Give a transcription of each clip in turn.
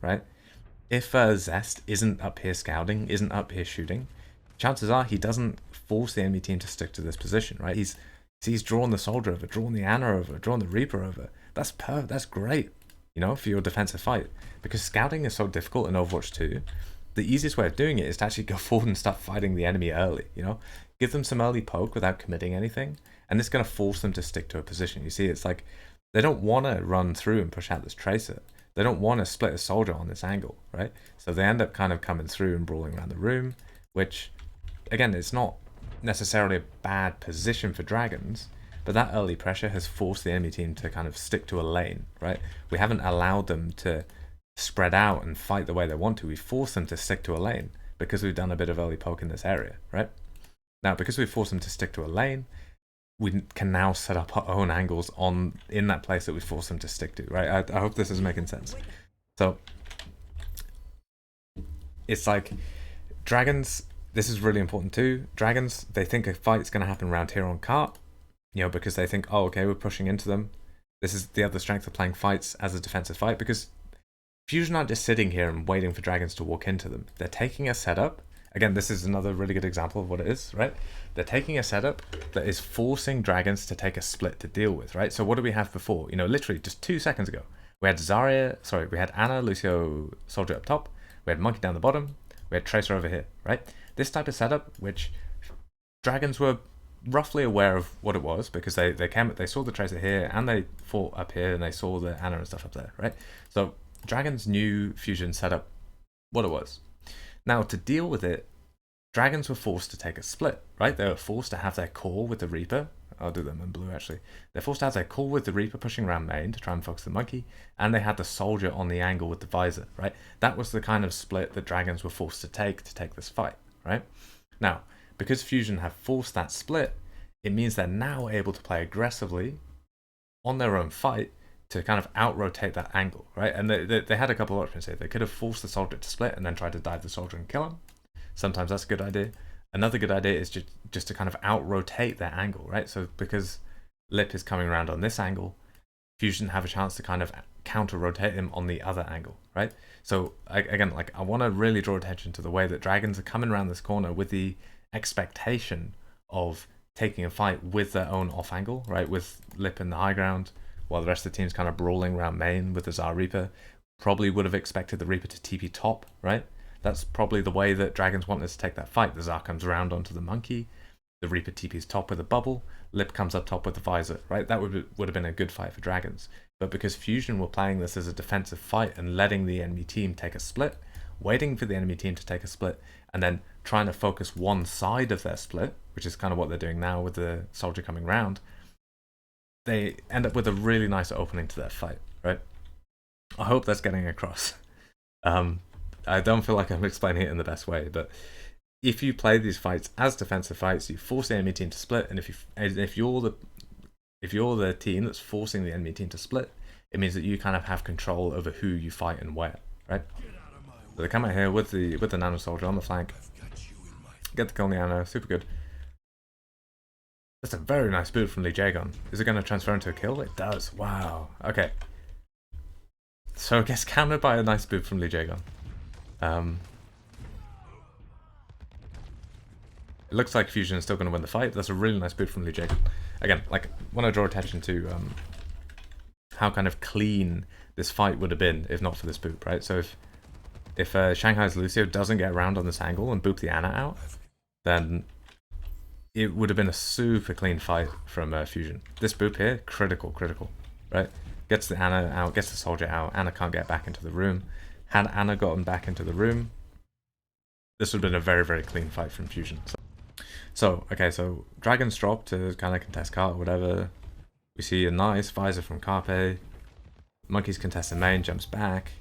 right? If ZEST isn't up here scouting, isn't up here shooting, chances are he doesn't force the enemy team to stick to this position, right? He's drawn the soldier over, drawn the Ana over, drawn the Reaper over. That's great, you know, for your defensive fight. Because scouting is so difficult in Overwatch 2, the easiest way of doing it is to actually go forward and start fighting the enemy early, you know? Give them some early poke without committing anything, and it's going to force them to stick to a position. You see, it's like they don't want to run through and push out this tracer. They don't want to split a soldier on this angle, right? So they end up kind of coming through and brawling around the room, which, again, it's not necessarily a bad position for Dragons, but that early pressure has forced the enemy team to kind of stick to a lane, right? We haven't allowed them to spread out and fight the way they want to. We force them to stick to a lane because we've done a bit of early poke in this area, right? Now, because we force them to stick to a lane, we can now set up our own angles in that place that we force them to stick to, right? I hope this is making sense. So it's like Dragons, this is really important too. Dragons, they think a fight's going to happen around here on cart, you know, because they think, oh, okay, we're pushing into them. This is the other strength of playing fights as a defensive fight, because Fusion aren't just sitting here and waiting for Dragons to walk into them. They're taking a setup. Again, this is another really good example of what it is, right? They're taking a setup that is forcing Dragons to take a split to deal with, right? So what did we have before? You know, literally just 2 seconds ago, we had we had Ana, Lucio, Soldier up top, we had Monkey down the bottom, we had Tracer over here, right? This type of setup, which Dragons were roughly aware of what it was, because they saw the Tracer here, and they fought up here, and they saw the Ana and stuff up there, right? So Dragons knew Fusion set up what it was. Now, to deal with it, Dragons were forced to take a split, right? They were forced to have their core with the Reaper. I'll do them in blue, actually. They're forced to have their core with the Reaper pushing around main to try and focus the Monkey, and they had the Soldier on the angle with the Visor, right? That was the kind of split that Dragons were forced to take this fight, right? Now, because Fusion have forced that split, it means they're now able to play aggressively on their own fight to kind of out-rotate that angle, right? And they had a couple of options here. They could have forced the Soldier to split and then tried to dive the Soldier and kill him. Sometimes that's a good idea. Another good idea is just to kind of out-rotate that angle, right? So because Lip is coming around on this angle, Fusion have a chance to kind of counter-rotate him on the other angle, right? So again, like, I want to really draw attention to the way that Dragons are coming around this corner with the expectation of taking a fight with their own off angle, right? With Lip in the high ground, while the rest of the team's kind of brawling around main with the Zar Reaper. Probably would have expected the Reaper to TP top, right? That's probably the way that Dragons wanted to take that fight. The Zar comes around onto the Monkey, the Reaper TP's top with a bubble, Lip comes up top with the Visor, right? That would have been a good fight for Dragons. But because Fusion were playing this as a defensive fight and letting the enemy team take a split, waiting for the enemy team to take a split, and then trying to focus one side of their split, which is kind of what they're doing now with the Soldier coming round, they end up with a really nice opening to their fight, right? I hope that's getting across. I don't feel like I'm explaining it in the best way, but if you play these fights as defensive fights, you force the enemy team to split, and if you're the team that's forcing the enemy team to split, it means that you kind of have control over who you fight and where, right? So they come out here with the Nano Soldier on the flank, get the kill on the Nano, super good. That's a very nice boot from Lee Jaegon. Is it going to transfer into a kill? It does. Wow. Okay. So it gets countered by a nice boot from Lee Jaegon. It looks like Fusion is still going to win the fight. That's a really nice boot from Lee Jaegon. Again, like, I want to draw attention to how kind of clean this fight would have been if not for this boop, right? So if Shanghai's Lucio doesn't get around on this angle and boop the Ana out, then it would have been a super clean fight from Fusion. This boop here, critical, right? Gets the Ana out, gets the Soldier out. Ana can't get back into the room. Had Ana gotten back into the room, this would have been a very, very clean fight from Fusion. So okay, so Dragons drop to kind of contest cart or whatever. We see a nice Visor from Carpe. Monkey's contesting main, jumps back.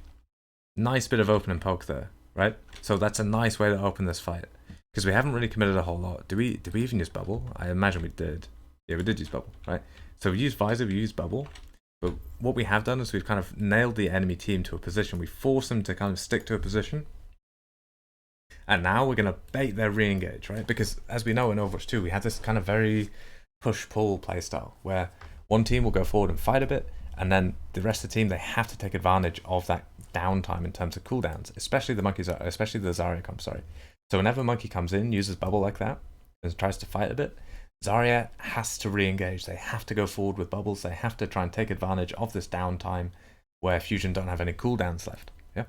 Nice bit of open and poke there, right? So that's a nice way to open this fight. Because we haven't really committed a whole lot. Do we even use bubble? I imagine we did. Yeah, we did use bubble, right? So we used Visor, we used bubble. But what we have done is we've kind of nailed the enemy team to a position. We force them to kind of stick to a position. And now we're going to bait their re-engage, right? Because as we know in Overwatch 2, we have this kind of very push-pull playstyle where one team will go forward and fight a bit, and then the rest of the team, they have to take advantage of that downtime in terms of cooldowns, especially the monkeys, especially the Zarya comp. Sorry. So whenever a monkey comes in, uses bubble like that, and tries to fight a bit, Zarya has to re-engage. They have to go forward with bubbles. They have to try and take advantage of this downtime where Fusion don't have any cooldowns left. Yeah.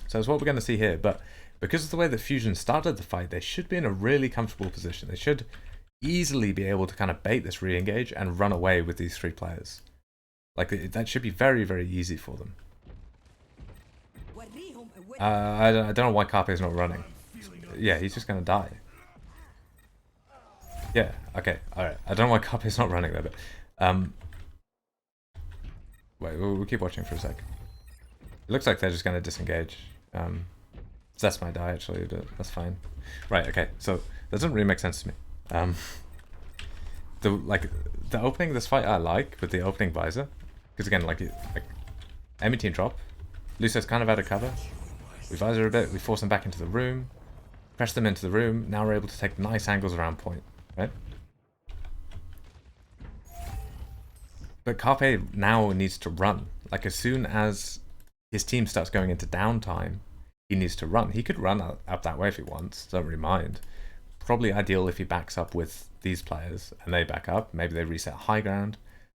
So that's what we're going to see here. But because of the way that Fusion started the fight, they should be in a really comfortable position. They should easily be able to kind of bait this re-engage and run away with these 3 players. Like, that should be very, very easy for them. I don't know why Carpe is not running. Yeah, he's just going to die. Yeah, okay, alright. I don't know why Carpe is not running there, but... wait, we'll keep watching for a sec. It looks like they're just going to disengage. ZEST might die, actually, but that's fine. Right, okay, so that doesn't really make sense to me. The opening of this fight I like, with the opening visor. Because again, like enemy team drop. Lucio's kind of out of cover. We visor a bit, we force them back into the room. Press them into the room. Now we're able to take nice angles around point, right? But Carpe now needs to run. Like, as soon as his team starts going into downtime, he needs to run. He could run up that way if he wants, don't really mind. Probably ideal if he backs up with these players and they back up. Maybe they reset high ground.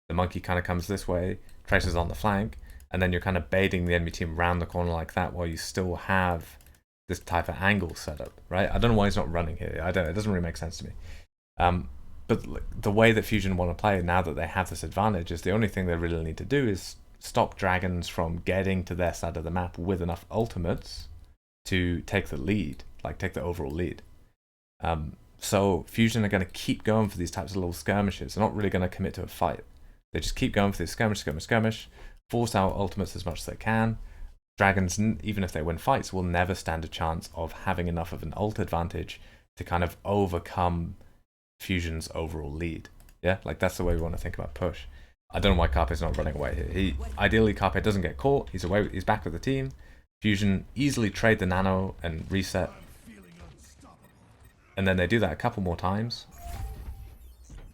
The monkey kind of comes this way, traces on the flank, and then you're kind of baiting the enemy team round the corner like that while you still have this type of angle set up, right? I don't know why he's not running here. It doesn't really make sense to me. But the way that Fusion want to play now that they have this advantage is the only thing they really need to do is stop dragons from getting to their side of the map with enough ultimates to take the lead, like take the overall lead. So Fusion are going to keep going for these types of little skirmishes. They're not really going to commit to a fight. They just keep going for this skirmish, force out ultimates as much as they can. Dragons, even if they win fights, will never stand a chance of having enough of an ult advantage to kind of overcome Fusion's overall lead. Yeah, like that's the way we want to think about push. I don't know why Carpe's not running away here. Ideally, Carpe doesn't get caught. He's away. He's back with the team. Fusion easily trade the nano and reset. And then they do that a couple more times.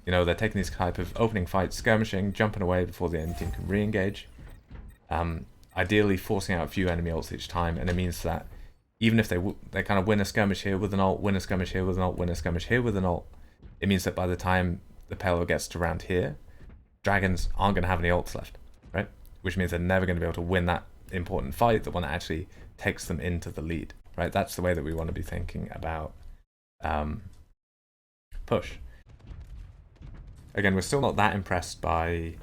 You know, they're taking these type of opening fights, skirmishing, jumping away before the enemy team can re-engage. Ideally forcing out a few enemy ults each time, and it means that even if they kind of win a skirmish here with an ult, win a skirmish here with an ult, win a skirmish here with an ult, it means that by the time the payload gets to round here, dragons aren't going to have any ults left, right? Which means they're never going to be able to win that important fight, the one that actually takes them into the lead, right? That's the way that we want to be thinking about push. Again, we're still not that impressed by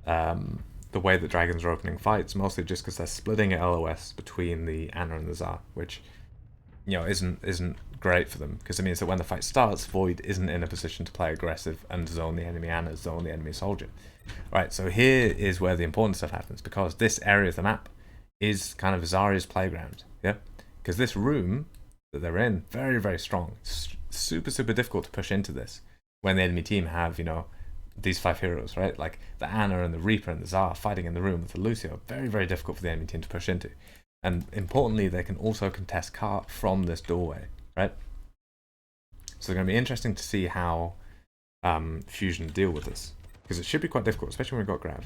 the way that dragons are opening fights, mostly just because they're splitting LOS between the Ana and the Zar, which, you know, isn't great for them, because it means that when the fight starts, Void isn't in a position to play aggressive and zone the enemy Ana, zone the enemy soldier. Right, so here is where the important stuff happens, because this area of the map is kind of Zarya's playground, yeah? Because this room that they're in, very, very strong. It's super, super difficult to push into this when the enemy team have, you know, these 5 heroes, right? Like the Ana and the Reaper and the Zar fighting in the room with the Lucio. Very, very difficult for the enemy team to push into. And importantly, they can also contest cart from this doorway, right? So it's going to be interesting to see how Fusion deal with this, because it should be quite difficult, especially when we've got Grav.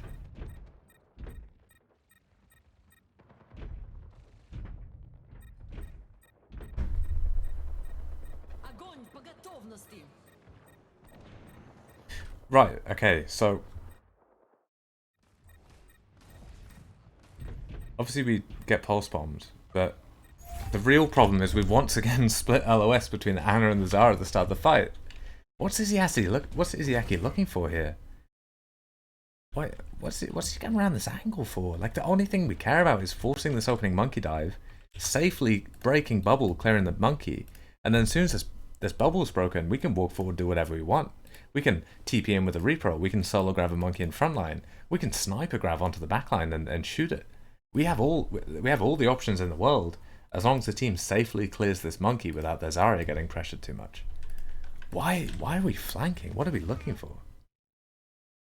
Right, okay, so obviously we get pulse bombed, but the real problem is we once again split LOS between the Ana and the Zara at the start of the fight. What's Izzyaki looking for here? What's he going around this angle for? Like, the only thing we care about is forcing this opening monkey dive, safely breaking bubble, clearing the monkey, and then as soon as this bubble is broken, we can walk forward, do whatever we want. We can TP in with a repro, we can solo grab a monkey in front line, we can sniper grab onto the back line and shoot it. We have all the options in the world, as long as the team safely clears this monkey without their Zarya getting pressured too much. Why are we flanking? What are we looking for?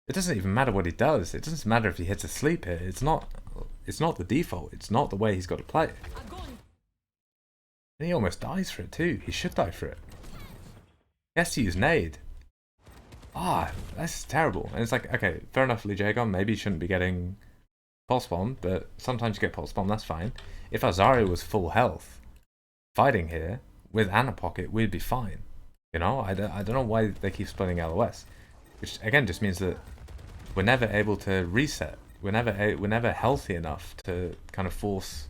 It doesn't even matter what he does. It doesn't matter if he hits a sleep here. It's not the default. It's not the way he's got to play it. And he almost dies for it too. He should die for it. He has to use nade. Ah, that's terrible. And it's like, okay, fair enough, Lee Jagon, maybe he shouldn't be getting pulse bomb, but sometimes you get pulse bomb, that's fine. If our Zarya was full health, fighting here, with Ana Pocket, we'd be fine. You know, I don't know why they keep splitting LOS. Which, again, just means that we're never able to reset. We're never healthy enough to kind of force...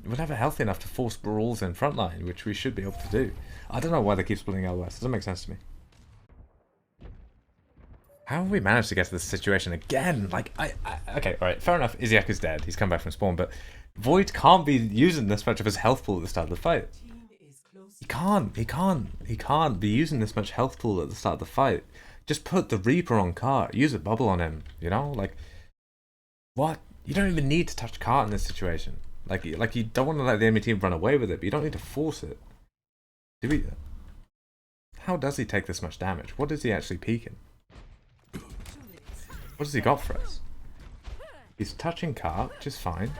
we're never healthy enough to force brawls in frontline, which we should be able to do. I don't know why they keep splitting LOS. It doesn't make sense to me. How have we managed to get to this situation again? Like, okay, alright, fair enough. Izyaku's dead. He's come back from spawn, but Void can't be using this much of his health pool at the start of the fight. He can't be using this much health pool at the start of the fight. Just put the Reaper on Cart. Use a bubble on him, you know? Like, what? You don't even need to touch Cart in this situation. Like you don't want to let the enemy team run away with it, but you don't need to force it. Do we? How does he take this much damage? What is he actually peaking? What has he got for us? He's touching Cart, which is fine.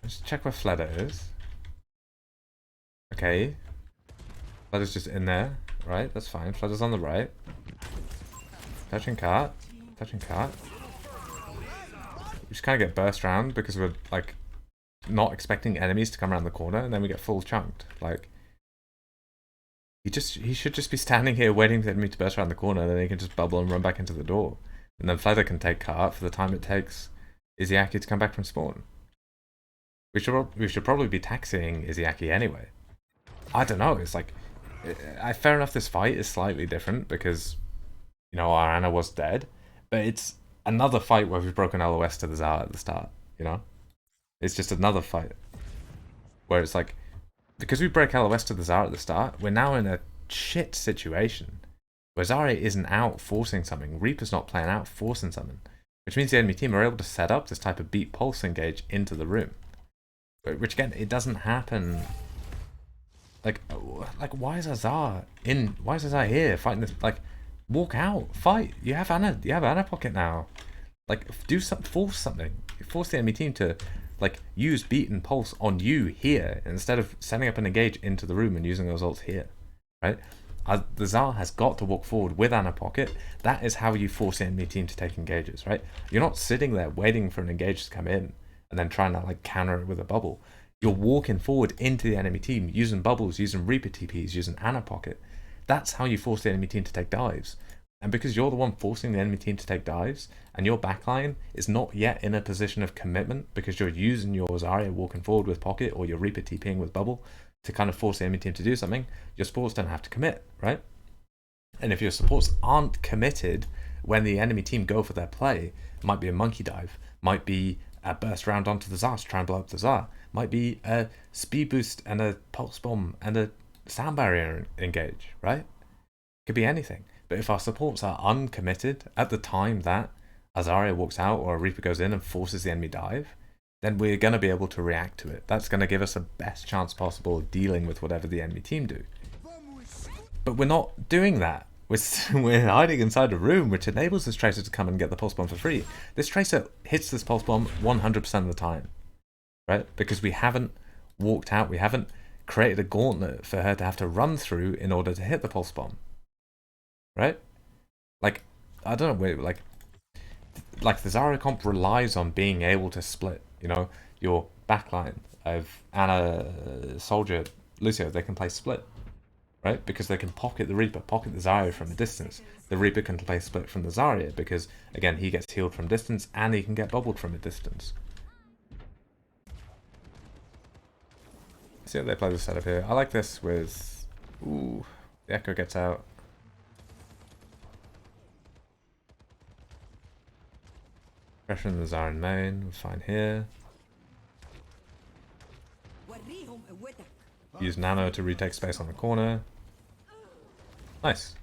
Let's check where Fleder is. Okay. Fleder's just in there. Right, that's fine. Fleder's on the right. Touching Cart. Touching Cart. We just kind of get burst round because we're, like, not expecting enemies to come around the corner, and then we get full chunked. Like, he should just be standing here waiting for the enemy to burst around the corner, and then he can just bubble and run back into the door. And then Fleder can take Cart for the time it takes Izyaku to come back from spawn. We should probably be taxiing Izyaku anyway. I don't know, it's like... fair enough, this fight is slightly different because, you know, our Ana was dead, but it's another fight where we've broken LOS to the Zarya at the start, you know? It's just another fight where it's like, because we break LOS to the Zarya at the start, we're now in a shit situation where Zarya isn't out forcing something, Reaper's not playing out forcing something, which means the enemy team are able to set up this type of beat pulse engage into the room. Which again, it doesn't happen. Like why is Azar here fighting this? Like, walk out, fight. You have Ana Pocket now. Like, do something, force the enemy team to, like, use beat and pulse on you here instead of setting up an engage into the room and using those ults here, right? The Zar has got to walk forward with Ana Pocket. That is how you force the enemy team to take engages, right? You're not sitting there waiting for an engage to come in and then trying to, like, counter it with a bubble. You're walking forward into the enemy team, using bubbles, using Reaper TPs, using Ana Pocket. That's how you force the enemy team to take dives. And because you're the one forcing the enemy team to take dives, and your backline is not yet in a position of commitment because you're using your Zarya walking forward with Pocket or your Reaper TPing with Bubble to kind of force the enemy team to do something, your supports don't have to commit, right? And if your supports aren't committed when the enemy team go for their play, it might be a monkey dive, might be a burst round onto the Zar to try and blow up the Zar, might be a speed boost and a pulse bomb and a sound barrier engage, right? Could be anything. But if our supports are uncommitted at the time that a Zarya walks out or a Reaper goes in and forces the enemy dive, then we're going to be able to react to it. That's going to give us the best chance possible of dealing with whatever the enemy team do. But we're not doing that. We're hiding inside a room, which enables this Tracer to come and get the pulse bomb for free. This Tracer hits this pulse bomb 100% of the time, right? Because we haven't walked out, we haven't created a gauntlet for her to have to run through in order to hit the pulse bomb, right? Like, I don't know, like the Zarya comp relies on being able to split, you know, your backline of Ana, Soldier, Lucio, they can play split. Right? Because they can pocket the Reaper, pocket the Zarya from a distance. The Reaper can play split from the Zarya because, again, he gets healed from distance and he can get bubbled from a distance. See how they play this setup here. I like this with... Ooh, the Echo gets out. Pressure in the Zarya main, we're fine here. Use Nano to retake space on the corner. Nice.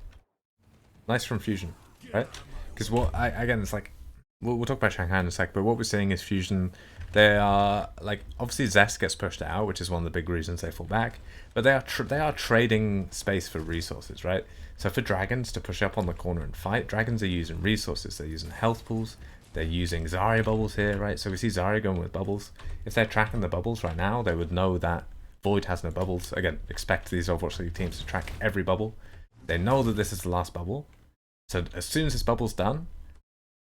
Nice from Fusion, right? Because what, again, it's like, we'll talk about Shanghai in a sec, but what we're seeing is Fusion, they are, like, obviously ZEST gets pushed out, which is one of the big reasons they fall back, but they are trading space for resources, right? So for Dragons to push up on the corner and fight, Dragons are using resources, they're using health pools, they're using Zarya bubbles here, right? So we see Zarya going with bubbles. If they're tracking the bubbles right now, they would know that Void has no bubbles. Again, expect these Overwatch League teams to track every bubble. They know that this is the last bubble. So as soon as this bubble's done,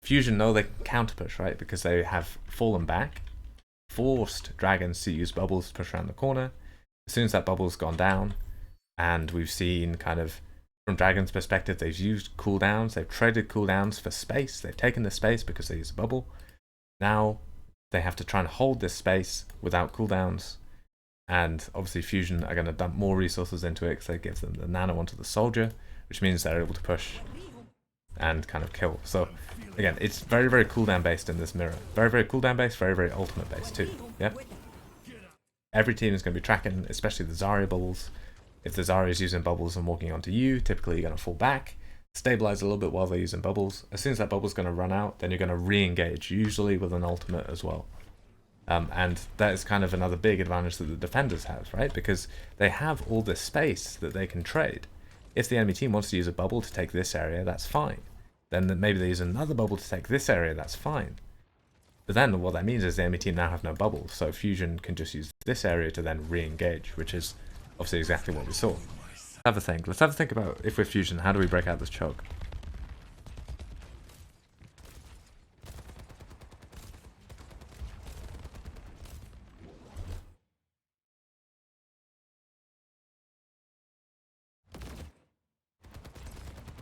Fusion know they can counter push, right? Because they have fallen back, forced dragons to use bubbles to push around the corner. As soon as that bubble's gone down, and we've seen kind of from Dragon's perspective, they've used cooldowns, they've traded cooldowns for space, they've taken the space because they use a bubble. Now they have to try and hold this space without cooldowns, and obviously Fusion are going to dump more resources into it because they give them the nano onto the soldier, which means they're able to push and kind of kill. So again, it's very, very cooldown based in this mirror. Very, very cooldown based, very, very ultimate based too. Yeah. Every team is going to be tracking, especially the Zarya bubbles. If the Zarya is using bubbles and walking onto you, typically you're going to fall back, stabilize a little bit while they're using bubbles. As soon as that bubble's going to run out, then you're going to re-engage, usually with an ultimate as well. And that is kind of another big advantage that the defenders have, right? Because they have all this space that they can trade. If the enemy team wants to use a bubble to take this area, that's fine. Then maybe they use another bubble to take this area, that's fine. But then what that means is the enemy team now have no bubbles, so Fusion can just use this area to then re-engage, which is obviously exactly what we saw. Let's have a think. Let's have a think about, if we're Fusion, how do we break out this choke?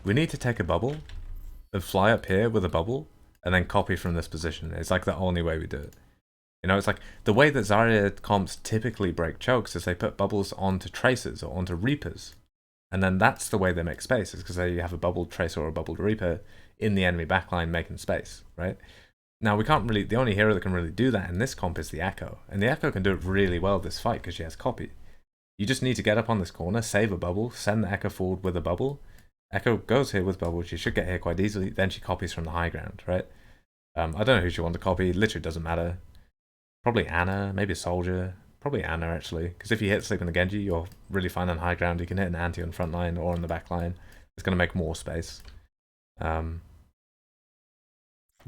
We need to take a bubble and fly up here with a bubble and then copy from this position. It's like the only way we do it. You know, it's like the way that Zarya comps typically break chokes is they put bubbles onto tracers or onto reapers. And then that's the way they make space, is because you have a bubbled tracer or a bubbled reaper in the enemy backline making space, right? Now we can't really, the only hero that can really do that in this comp is the Echo. And the Echo can do it really well this fight because she has copy. You just need to get up on this corner, save a bubble, send the Echo forward with a bubble. Echo goes here with bubble, she should get here quite easily, then she copies from the high ground, right? I don't know who she wants to copy, literally doesn't matter. Probably Anna, maybe a soldier, probably Anna actually, because if you hit Sleep in the Genji, you're really fine on high ground, you can hit an anti on front line or on the back line, it's going to make more space. Yeah,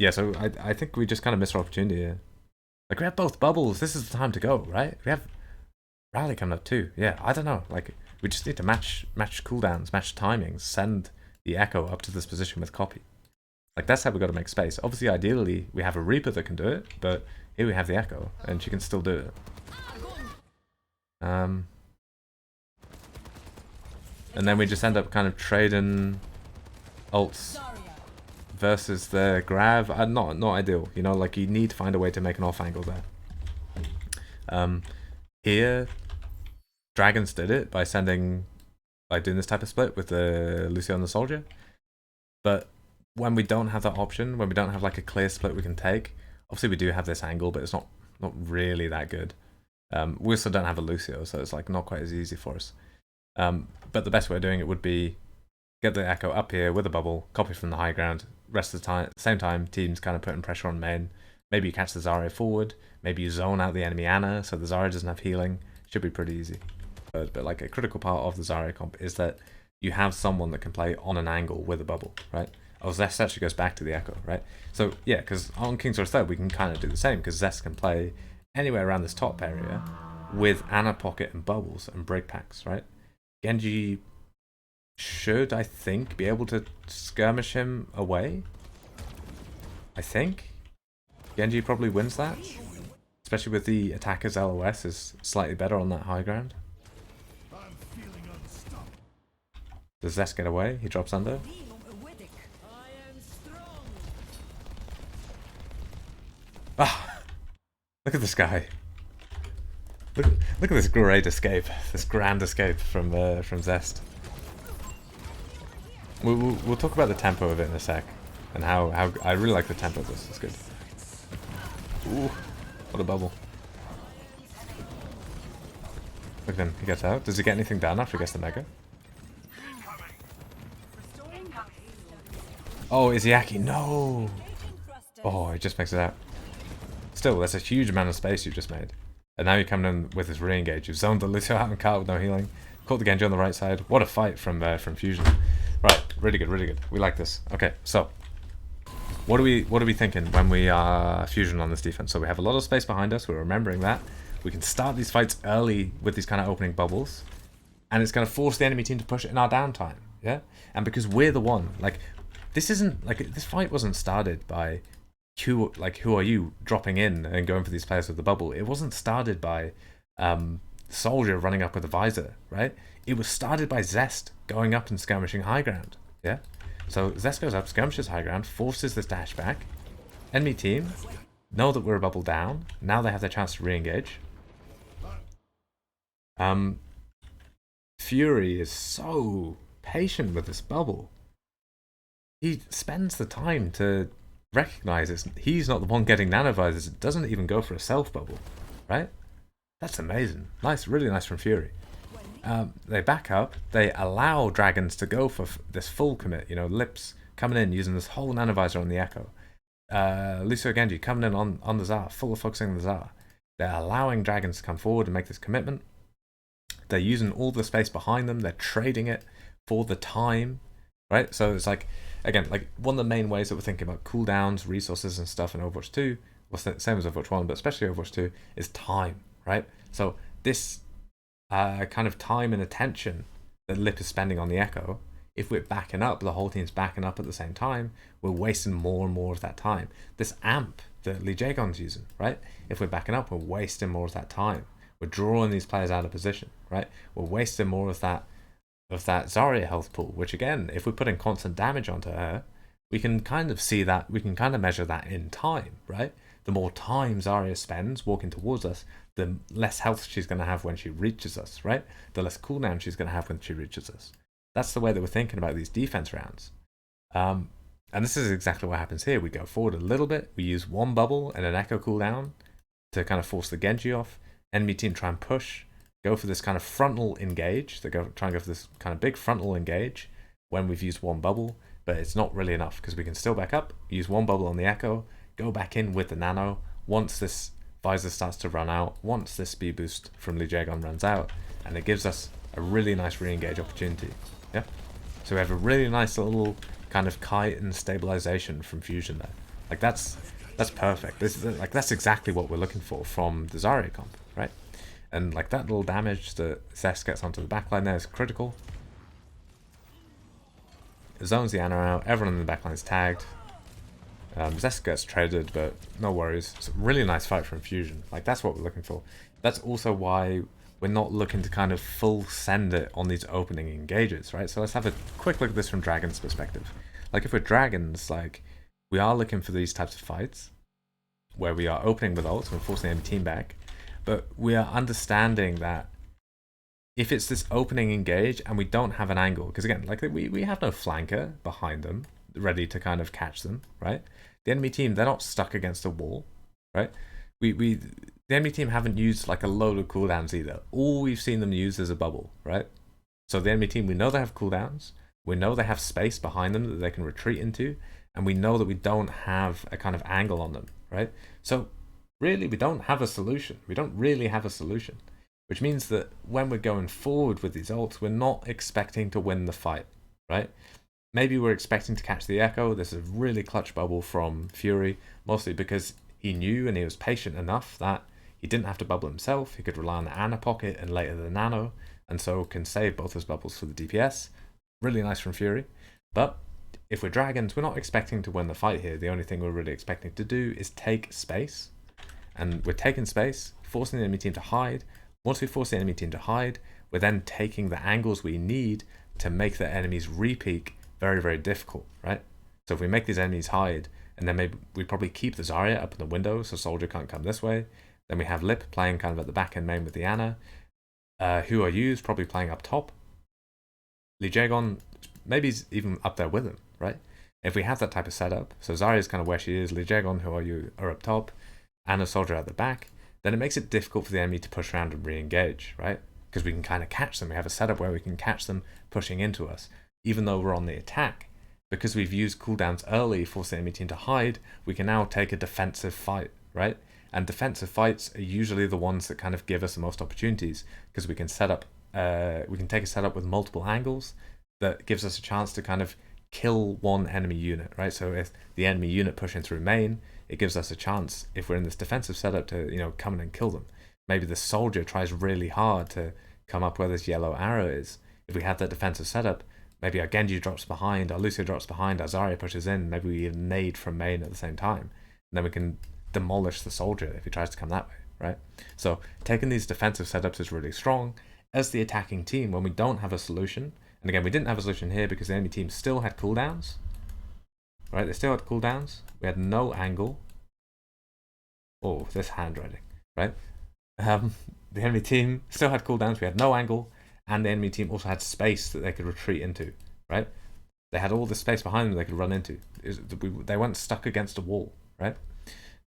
so I think we just kind of missed our opportunity here. Like, we have both bubbles, this is the time to go, right? We have Rally coming up too, yeah, I don't know, like, we just need to match cooldowns, match timings, send the Echo up to this position with copy. Like, that's how we got to make space. Obviously, ideally, we have a Reaper that can do it, but here we have the Echo, and she can still do it. And then we just end up kind of trading ults versus the grab. Not ideal, you know, like, you need to find a way to make an off angle there. Here, Dragons did it by sending, by doing this type of split with the Lucio and the Soldier. But when we don't have that option, when we don't have like a clear split we can take, obviously we do have this angle, but it's not really that good. We also don't have a Lucio, so it's like not quite as easy for us. But the best way of doing it would be get the Echo up here with a bubble, copy from the high ground. Rest of the time, same time, teams kind of putting pressure on main. Maybe you catch the Zarya forward. Maybe you zone out the enemy Anna, so the Zarya doesn't have healing. Should be pretty easy. But like, a critical part of the Zarya comp is that you have someone that can play on an angle with a bubble, right? Oh, ZEST actually goes back to the Echo, right? So yeah, because on King's Row III we can kind of do the same, because ZEST can play anywhere around this top area with Anna Pocket and bubbles and break packs, right? Genji should, I think, be able to skirmish him away. I think Genji probably wins that, especially with the attacker's LOS is slightly better on that high ground. Does ZEST get away? He drops under. Ah! Look at this guy. Look at this great escape. This grand escape from ZEST. We'll talk about the tempo of it in a sec. And how I really like the tempo of this. It's good. Ooh, what a bubble. Look at him. He gets out. Does he get anything done after he gets the mega? Oh, Izayaki, no! Oh, he just makes it out. Still, that's a huge amount of space you just made. And now you're coming in with this re-engage. You've zoned the Lucio out and caught with no healing. Caught the Genji on the right side. What a fight from Fusion. Right, really good, really good. We like this. Okay, so what are we thinking when we are Fusion on this defense? So we have a lot of space behind us. We're remembering that. We can start these fights early with these kind of opening bubbles, and it's going to force the enemy team to push it in our downtime. Yeah, and because we're the one, like, this isn't like this fight wasn't started by who are you dropping in and going for these players with the bubble. It wasn't started by Soldier running up with a visor, right? It was started by ZEST going up and skirmishing high ground. Yeah. So ZEST goes up, skirmishes high ground, forces this dash back. Enemy team know that we're a bubble down. Now they have their chance to re-engage. Fury is so patient with this bubble. He spends the time to recognize he's not the one getting nanovisors. It doesn't even go for a self bubble, right? That's amazing. Nice, really nice from Fury. They back up. They allow dragons to go for this full commit. You know, Lips coming in using this whole nanovisor on the Echo. Lucio Genji coming in on the Zar, full of focusing on the Zar. They're allowing dragons to come forward and make this commitment. They're using all the space behind them. They're trading it for the time, right? So it's like, again, like one of the main ways that we're thinking about cooldowns, resources and stuff in Overwatch 2, well, same as Overwatch 1, but especially Overwatch 2, is time, right? So this kind of time and attention that Lip is spending on the Echo, if we're backing up, the whole team's backing up at the same time, we're wasting more and more of that time. This amp that Lee Jaegon's using, right? If we're backing up, we're wasting more of that time. We're drawing these players out of position, right? We're wasting more of that Zarya health pool, which again, if we're putting constant damage onto her, we can kind of see that, we can kind of measure that in time, right? The more time Zarya spends walking towards us, the less health she's going to have when she reaches us, right? The less cooldown she's going to have when she reaches us. That's the way that we're thinking about these defense rounds. And this is exactly what happens here. We go forward a little bit, we use one bubble and an Echo cooldown to kind of force the Genji off. Enemy team try and push, go for this kind of frontal engage. They try and go for this kind of big frontal engage when we've used one bubble, but it's not really enough because we can still back up, use one bubble on the Echo, go back in with the nano. Once this visor starts to run out, once this speed boost from Lee Jaegon runs out, and it gives us a really nice re-engage opportunity. Yeah. So we have a really nice little kind of kite and stabilization from Fusion there. Like that's perfect. This is like that's exactly what we're looking for from the Zarya comp, right? And like that little damage that ZEST gets onto the backline there is critical. It zones the Ana out, everyone in the backline is tagged. ZEST gets traded, but no worries. It's a really nice fight from Fusion. Like that's what we're looking for. That's also why we're not looking to kind of full send it on these opening engages, right? So let's have a quick look at this from Dragon's perspective. Like if we're Dragons, like we are looking for these types of fights where we are opening with ults and we're forcing the enemy team back, but we are understanding that if it's this opening engage and we don't have an angle, because again, like we have no flanker behind them ready to kind of catch them, right? The enemy team, they're not stuck against a wall, right? The enemy team haven't used like a load of cooldowns either. All we've seen them use is a bubble, right? So the enemy team, we know they have cooldowns, we know they have space behind them that they can retreat into, and we know that we don't have a kind of angle on them, right? So really, we don't have a solution. We don't really have a solution, which means that when we're going forward with these ults, we're not expecting to win the fight, right? Maybe we're expecting to catch the Echo. This is a really clutch bubble from Fury, mostly because he knew and he was patient enough that he didn't have to bubble himself. He could rely on the Ana pocket and later the Nano, and so can save both his bubbles for the DPS. Really nice from Fury. But if we're Dragons, we're not expecting to win the fight here. The only thing we're really expecting to do is take space. And we're taking space, forcing the enemy team to hide. Once we force the enemy team to hide, we're then taking the angles we need to make the enemies re-peek very, very difficult, right? So if we make these enemies hide, and then maybe we probably keep the Zarya up in the window so Soldier can't come this way. Then we have Lip playing kind of at the back end main with the Ana. Who are used probably playing up top. Lee Jaegon maybe he's even up there with him, right? If we have that type of setup, so Zarya's kind of where she is, Lee Jaegon, who are you, are up top, and a Soldier at the back, then it makes it difficult for the enemy to push around and re-engage, right? Because we can kind of catch them. We have a setup where we can catch them pushing into us, even though we're on the attack. Because we've used cooldowns early, force the enemy team to hide, we can now take a defensive fight, right? And defensive fights are usually the ones that kind of give us the most opportunities, because we can set up, we can take a setup with multiple angles that gives us a chance to kind of kill one enemy unit, right? So if the enemy unit pushing through main, it gives us a chance, if we're in this defensive setup, to, you know, come in and kill them. Maybe the Soldier tries really hard to come up where this yellow arrow is. If we have that defensive setup, maybe our Genji drops behind, our Lucio drops behind, our Zarya pushes in, maybe we nade from main at the same time. And then we can demolish the soldier if he tries to come that way, right? So taking these defensive setups is really strong. As the attacking team, when we don't have a solution, and again, we didn't have a solution here because the enemy team still had cooldowns, right? They still had cooldowns. We had no angle. Oh, this handwriting, right? The enemy team still had cooldowns. We had no angle, and the enemy team also had space that they could retreat into, right? They had all the space behind them they could run into. They weren't stuck against a wall, right?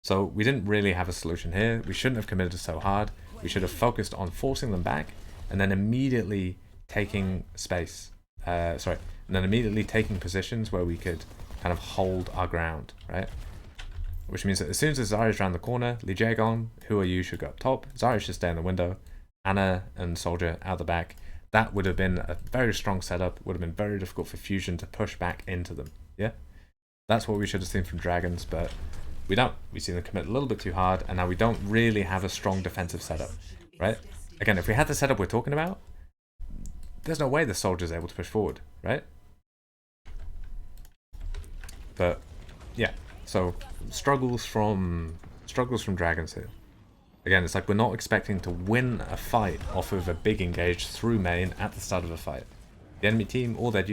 So we didn't really have a solution here. We shouldn't have committed so hard. We should have focused on forcing them back and then immediately taking space. And then immediately taking positions where we could kind of hold our ground, right? Which means that as soon as Zarya's around the corner, Lee Jae-gon, who are you, should go up top. Zarya should stay in the window. Ana and Soldier out the back. That would have been a very strong setup. Would have been very difficult for Fusion to push back into them. Yeah? That's what we should have seen from Dragons, but we don't. We see them commit a little bit too hard, and now we don't really have a strong defensive setup, right? Again, if we had the setup we're talking about, there's no way the Soldier's able to push forward, right? But, yeah. So, struggles from Dragons here. Again, it's like we're not expecting to win a fight off of a big engage through main at the start of a fight. The enemy team, all that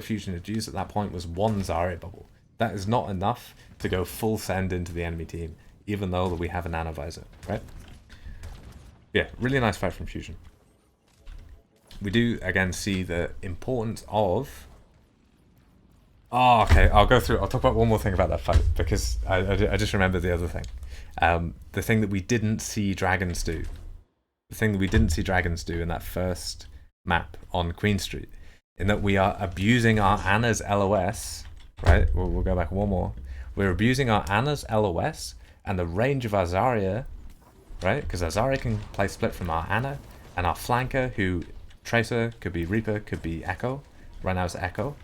Fusion had used at that point was one Zarya bubble. That is not enough to go full send into the enemy team, even though we have a nano visor, right? Yeah, really nice fight from Fusion. We do, again, see the importance of... Oh, okay, I'll talk about one more thing about that fight, because I just remembered the other thing. The thing that we didn't see Dragons do. The thing that we didn't see Dragons do in that first map on Queen Street, in that we are abusing our Ana's LOS, right? We'll go back one more. We're abusing our Ana's LOS and the range of our Zarya, right? Because our Zarya can play split from our Ana, and our flanker, who Tracer, could be Reaper, could be Echo. Right now it's Echo.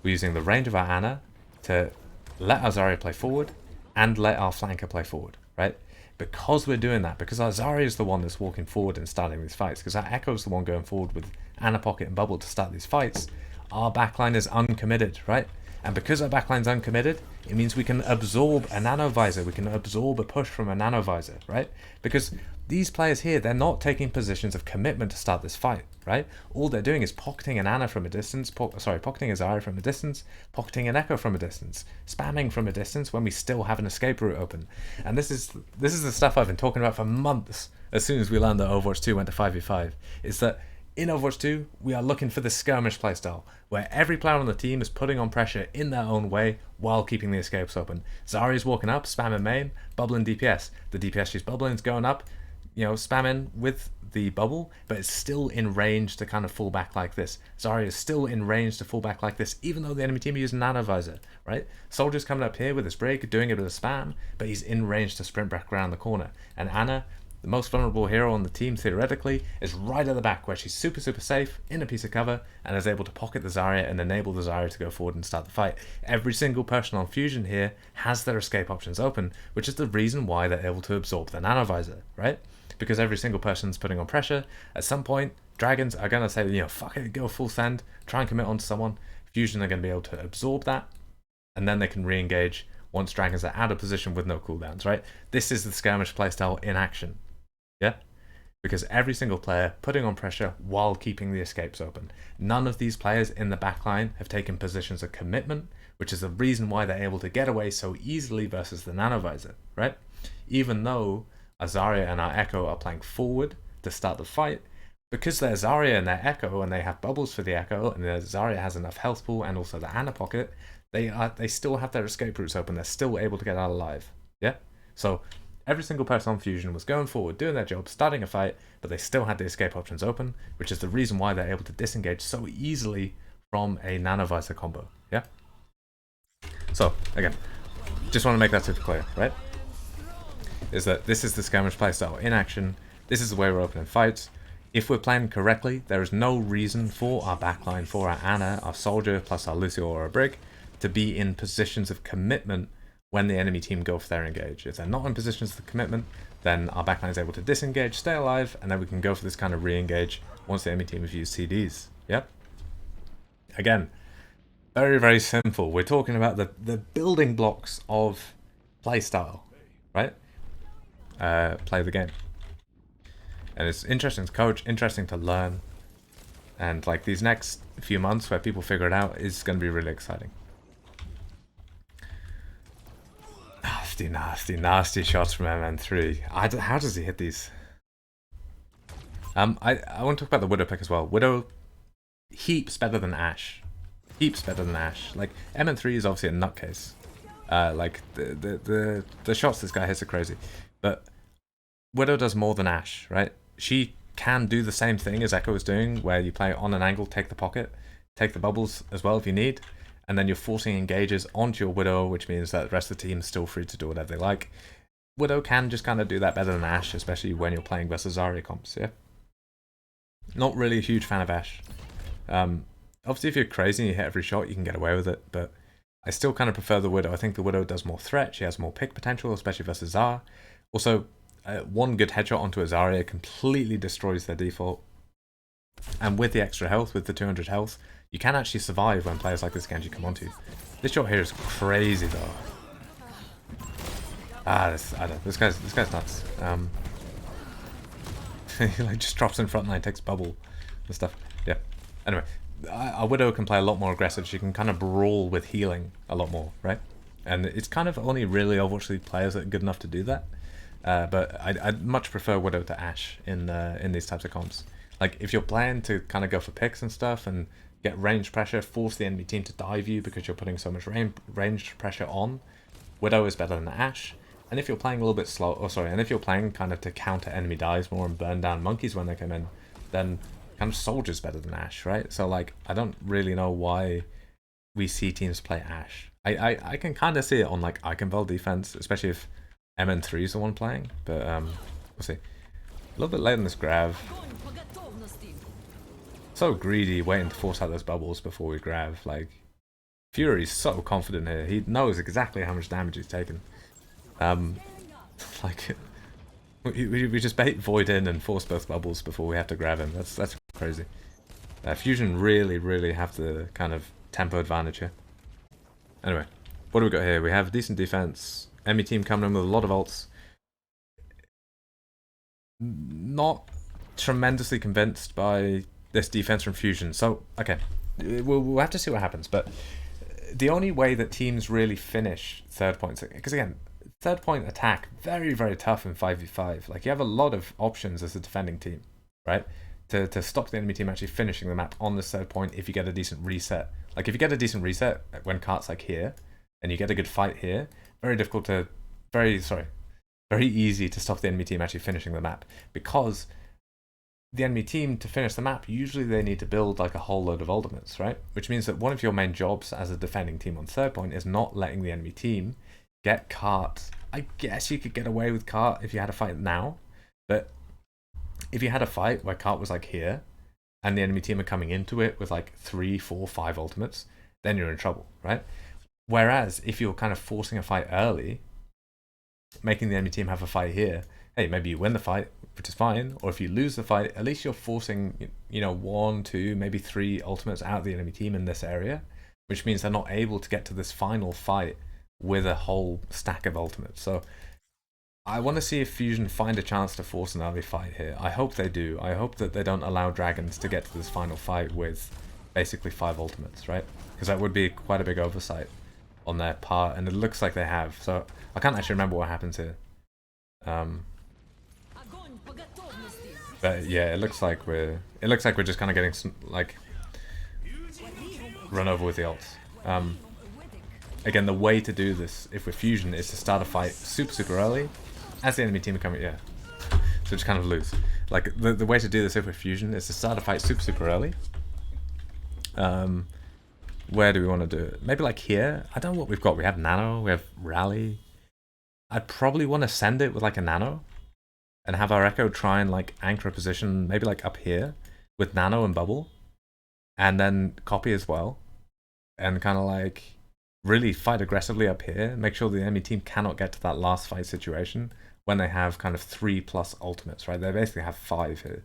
We're using the range of our Ana to let our Zarya play forward and let our flanker play forward, right? Because we're doing that, because our Zarya is the one that's walking forward and starting these fights, because our Echo is the one going forward with Ana Pocket and Bubble to start these fights, our backline is uncommitted, right? And because our backline's uncommitted, it means we can absorb a nano visor, we can absorb a push from a nano visor, right? Because these players here, they're not taking positions of commitment to start this fight, right? All they're doing is pocketing an Ana from a distance, pocketing a Zarya from a distance, pocketing an Echo from a distance, spamming from a distance when we still have an escape route open. And this is the stuff I've been talking about for months as soon as we learned that Overwatch 2 went to 5v5, is that in Overwatch 2, we are looking for the skirmish playstyle, where every player on the team is putting on pressure in their own way while keeping the escapes open. Zarya's walking up, spamming main, bubbling DPS. The DPS she's bubbling is going up, spamming with the bubble, but it's still in range to kind of fall back like this. Zarya is still in range to fall back like this, even though the enemy team are using nano visor, right? Soldier's coming up here with his break, doing a bit of spam, but he's in range to sprint back around the corner. And Ana, the most vulnerable hero on the team theoretically, is right at the back where she's super safe in a piece of cover and is able to pocket the Zarya and enable the Zarya to go forward and start the fight. Every single person on Fusion here has their escape options open, which is the reason why they're able to absorb the nano visor, right? Because every single person's putting on pressure. At some point, Dragons are going to say, fuck it, go full send, try and commit onto someone. Fusion are going to be able to absorb that, and then they can re-engage once Dragons are out of position with no cooldowns, right? This is the skirmish playstyle in action. Yeah? Because every single player putting on pressure while keeping the escapes open. None of these players in the backline have taken positions of commitment, which is the reason why they're able to get away so easily versus the nano visor, right? Even though our Zarya and our Echo are playing forward to start the fight, because they're Zarya and their Echo and they have bubbles for the Echo and their Zarya has enough health pool and also the Ana Pocket, they still have their escape routes open. They're still able to get out alive. Yeah? So every single person on Fusion was going forward, doing their job, starting a fight, but they still had the escape options open, which is the reason why they're able to disengage so easily from a nanovisor combo. Yeah? So, again, just want to make that super clear, right? Is that this is the skirmish playstyle in action. This is the way we're opening fights. If we're playing correctly, there is no reason for our backline, for our Ana, our Soldier, plus our Lucio or our Brig, to be in positions of commitment when the enemy team go for their engage. If they're not in positions of commitment, then our backline is able to disengage, stay alive, and then we can go for this kind of re-engage once the enemy team has used CDs. Yep. again, very, very simple. We're talking about the building blocks of playstyle, right? Play the game. And it's interesting to coach, interesting to learn. And like these next few months where people figure it out is going to be really exciting. Nasty, nasty, nasty shots from MN3. How does he hit these? I want to talk about the Widow pick as well. Widow, heaps better than Ashe. Heaps better than Ashe. Like, MN3 is obviously a nutcase. Like, the shots this guy hits are crazy. But Widow does more than Ashe, right? She can do the same thing as Echo is doing, where you play on an angle, take the pocket, take the bubbles as well if you need, and then you're forcing engages onto your Widow, which means that the rest of the team is still free to do whatever they like. Widow can just kind of do that better than Ashe, especially when you're playing versus Zarya comps, yeah? Not really a huge fan of Ashe. Obviously, if you're crazy and you hit every shot, you can get away with it, but I still kind of prefer the Widow. I think the Widow does more threat, she has more pick potential, especially versus Zarya. Also, one good headshot onto a Zarya completely destroys their default. And with the extra health, with the 200 health, you can actually survive when players like this Genji come onto you. This shot here is crazy though. I don't know, this guy's nuts. He like just drops in front line, takes bubble and stuff. Yeah. Anyway, a Widow can play a lot more aggressive. She can kind of brawl with healing a lot more, right? And it's kind of only really Overwatch players that are good enough to do that. But I'd much prefer Widow to Ashe in these types of comps. Like, if you're playing to kind of go for picks and stuff and get range pressure, force the enemy team to dive you because you're putting so much range pressure on, Widow is better than Ashe. And if you're playing a little bit slow, and if you're playing kind of to counter enemy dives more and burn down monkeys when they come in, then kind of Soldier's better than Ashe, right? So like, I don't really know why we see teams play Ashe. I can kind of see it on like Eichenfeld defense, especially if MN3 is the one playing, but we'll see. A little bit late on this grab. So greedy, waiting to force out those bubbles before we grab. Like, Fury's so confident here. He knows exactly how much damage he's taken. Like, we just bait Void in and force both bubbles before we have to grab him. That's crazy. Fusion really have the kind of tempo advantage here. Anyway, what do we got here? We have decent defense. Enemy team coming in with a lot of ults. Not tremendously convinced by this defense from Fusion. So, okay, we'll have to see what happens. But the only way that teams really finish third points, because again, third point attack, very tough in 5v5. Like, you have a lot of options as a defending team, right? To stop the enemy team actually finishing the map on this third point if you get a decent reset. Like, if you get a decent reset when Cart's like here, and you get a good fight here, very easy to stop the enemy team actually finishing the map. Because the enemy team, to finish the map, usually they need to build like a whole load of ultimates, right? Which means that one of your main jobs as a defending team on third point is not letting the enemy team get Cart. I guess you could get away with Cart if you had a fight now, but if you had a fight where Cart was like here, and the enemy team are coming into it with like 3, 4, 5 ultimates, then you're in trouble, right? Whereas if you're kind of forcing a fight early, making the enemy team have a fight here, hey, maybe you win the fight, which is fine, or if you lose the fight, at least you're forcing, 1, 2, maybe 3 ultimates out of the enemy team in this area, which means they're not able to get to this final fight with a whole stack of ultimates. So I want to see if Fusion find a chance to force an early fight here. I hope they do. I hope that they don't allow Dragons to get to this final fight with basically 5 ultimates, right? Because that would be quite a big oversight on their part, and it looks like they have. So I can't actually remember what happens here. But yeah, it looks like we're just kind of getting some, like, run over with the ults. Again, the way to do this, if we're Fusion, is to start a fight super early, as the enemy team are coming. Yeah, so just kind of lose. Like, the way to do this if we're Fusion is to start a fight super early. Where do we want to do it? Maybe like here. I don't know what we've got. We have Nano, we have Rally. I'd probably want to send it with like a Nano and have our Echo try and like anchor a position, maybe like up here with Nano and Bubble, and then copy as well, and kind of like really fight aggressively up here. Make sure the enemy team cannot get to that last fight situation when they have kind of 3+ ultimates, right? They basically have 5 here.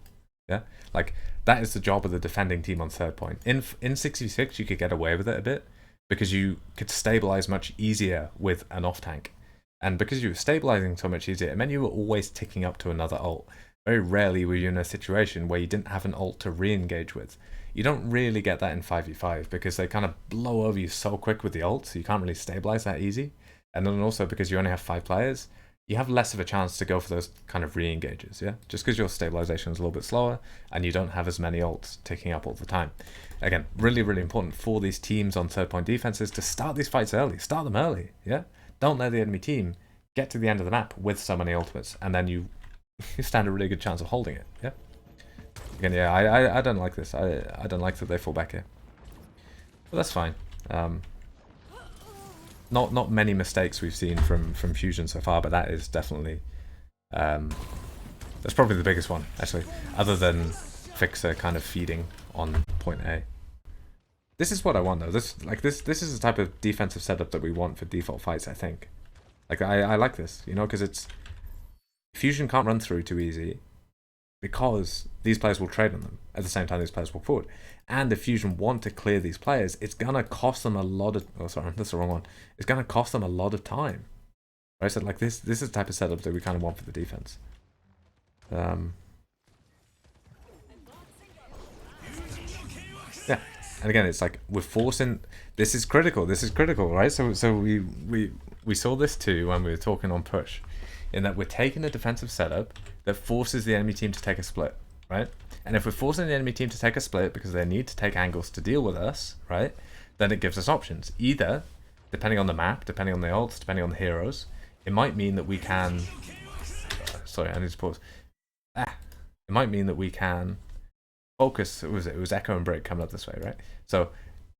Yeah, like that is the job of the defending team on third point. In 6v6, you could get away with it a bit because you could stabilize much easier with an off tank, and because you were stabilizing so much easier, it meant you were always ticking up to another ult. Very rarely were you in a situation where you didn't have an ult to re-engage with. You don't really get that in 5v5 because they kind of blow over you so quick with the ult, so you can't really stabilize that easy. And then also because you only have 5 players, you have less of a chance to go for those kind of re-engages, yeah? Just because your stabilization is a little bit slower and you don't have as many ults ticking up all the time. Again, really, really important for these teams on third point defenses to start these fights early. Start them early, yeah? Don't let the enemy team get to the end of the map with so many ultimates, and then you stand a really good chance of holding it, yeah? Again, yeah, I don't like this. I don't like that they fall back here. But that's fine. Not many mistakes we've seen from Fusion so far, but that is definitely that's probably the biggest one actually, other than Fixer kind of feeding on point A. This is what I want though. This is the type of defensive setup that we want for default fights. I think, like I like this, you know, because it's Fusion can't run through too easy because these players will trade on them at the same time these players walk forward. And if Fusion want to clear these players, it's gonna cost them a lot of. Oh, sorry, that's the wrong one. It's gonna cost them a lot of time, right? So like this is the type of setup that we kind of want for the defense. Yeah, and again, it's like we're forcing. This is critical. This is critical, right? So we saw this too when we were talking on push, in that we're taking a defensive setup that forces the enemy team to take a split, right? And if we're forcing the enemy team to take a split because they need to take angles to deal with us, right? Then it gives us options. Either, depending on the map, depending on the ults, depending on the heroes, it might mean that we can. Sorry, I need to pause. It might mean that we can focus. It was Echo and Brig coming up this way, right? So,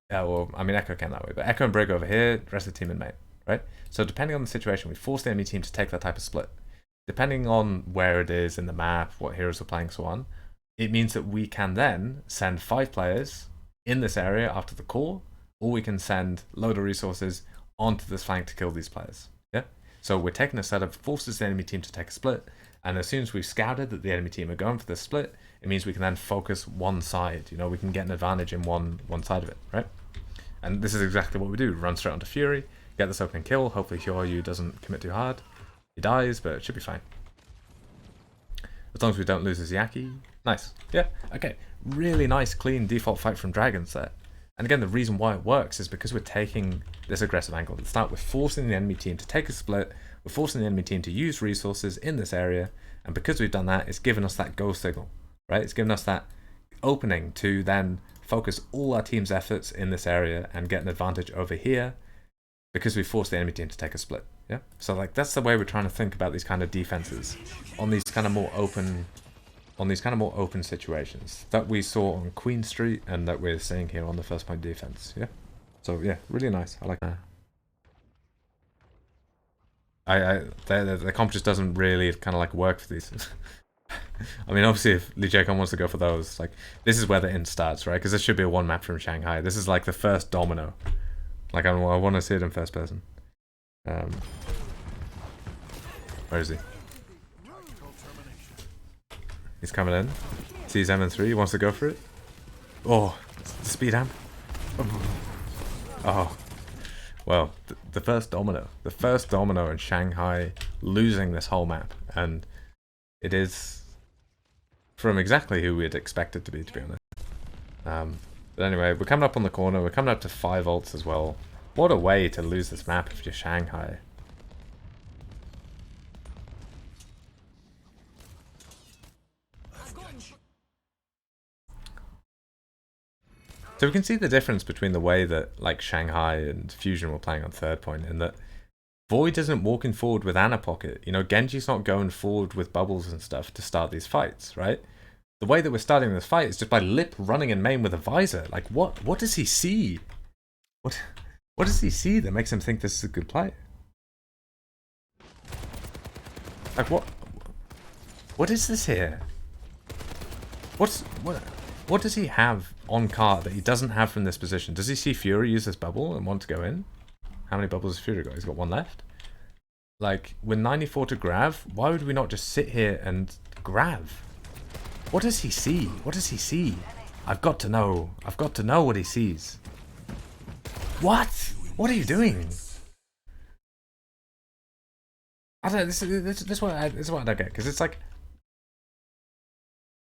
well, I mean Echo came that way, but Echo and Brig over here, the rest of the team in main, right? So depending on the situation, we force the enemy team to take that type of split. Depending on where it is in the map, what heroes are playing, so on, it means that we can then send 5 players in this area after the core, or we can send load of resources onto this flank to kill these players. Yeah. So we're taking a setup forces the enemy team to take a split, and as soon as we've scouted that the enemy team are going for this split, it means we can then focus one side. You know, we can get an advantage in one side of it, right? And this is exactly what we do. Run straight onto Fury, get this opening kill. Hopefully Hyoryu doesn't commit too hard. He dies, but it should be fine. As long as we don't lose his Yaki. Nice. Yeah, okay. Really nice, clean default fight from Dragons there. And again, the reason why it works is because we're taking this aggressive angle. At the start, we're forcing the enemy team to take a split. We're forcing the enemy team to use resources in this area. And because we've done that, it's given us that go signal, right? It's given us that opening to then focus all our team's efforts in this area and get an advantage over here because we forced the enemy team to take a split. Yeah, so like that's the way we're trying to think about these kind of defenses on these kind of more open, situations that we saw on Queen Street and that we're seeing here on the first point defense. Yeah, so yeah, really nice. I like that. The comp just doesn't really kind of like work for these. I mean, obviously, if Lee Jacob wants to go for those, like this is where the int starts, right? Because this should be a one map from Shanghai. This is like the first domino. Like I want to see it in first person. Where is he? He's coming in. Sees M3. He wants to go for it. Oh, speed amp. Oh, well, the first domino. The first domino in Shanghai losing this whole map, and it is from exactly who we'd expect it to be honest. But anyway, we're coming up on the corner. We're coming up to 5 ults as well. What a way to lose this map if you're Shanghai. So we can see the difference between the way that like Shanghai and Fusion were playing on third point, in that Void isn't walking forward with Ana Pocket. You know, Genji's not going forward with bubbles and stuff to start these fights, right? The way that we're starting this fight is just by Lip running in main with a visor. Like what does he see? What does he see that makes him think this is a good play? Like what is this here? What does he have on cart that he doesn't have from this position? Does he see Fury use this bubble and want to go in? How many bubbles has Fury got? He's got 1 left. Like, with 94 to grab, why would we not just sit here and grab? What does he see? What does he see? I've got to know. I've got to know what he sees. What? What are you doing? I don't know, this is what I don't get, because it's like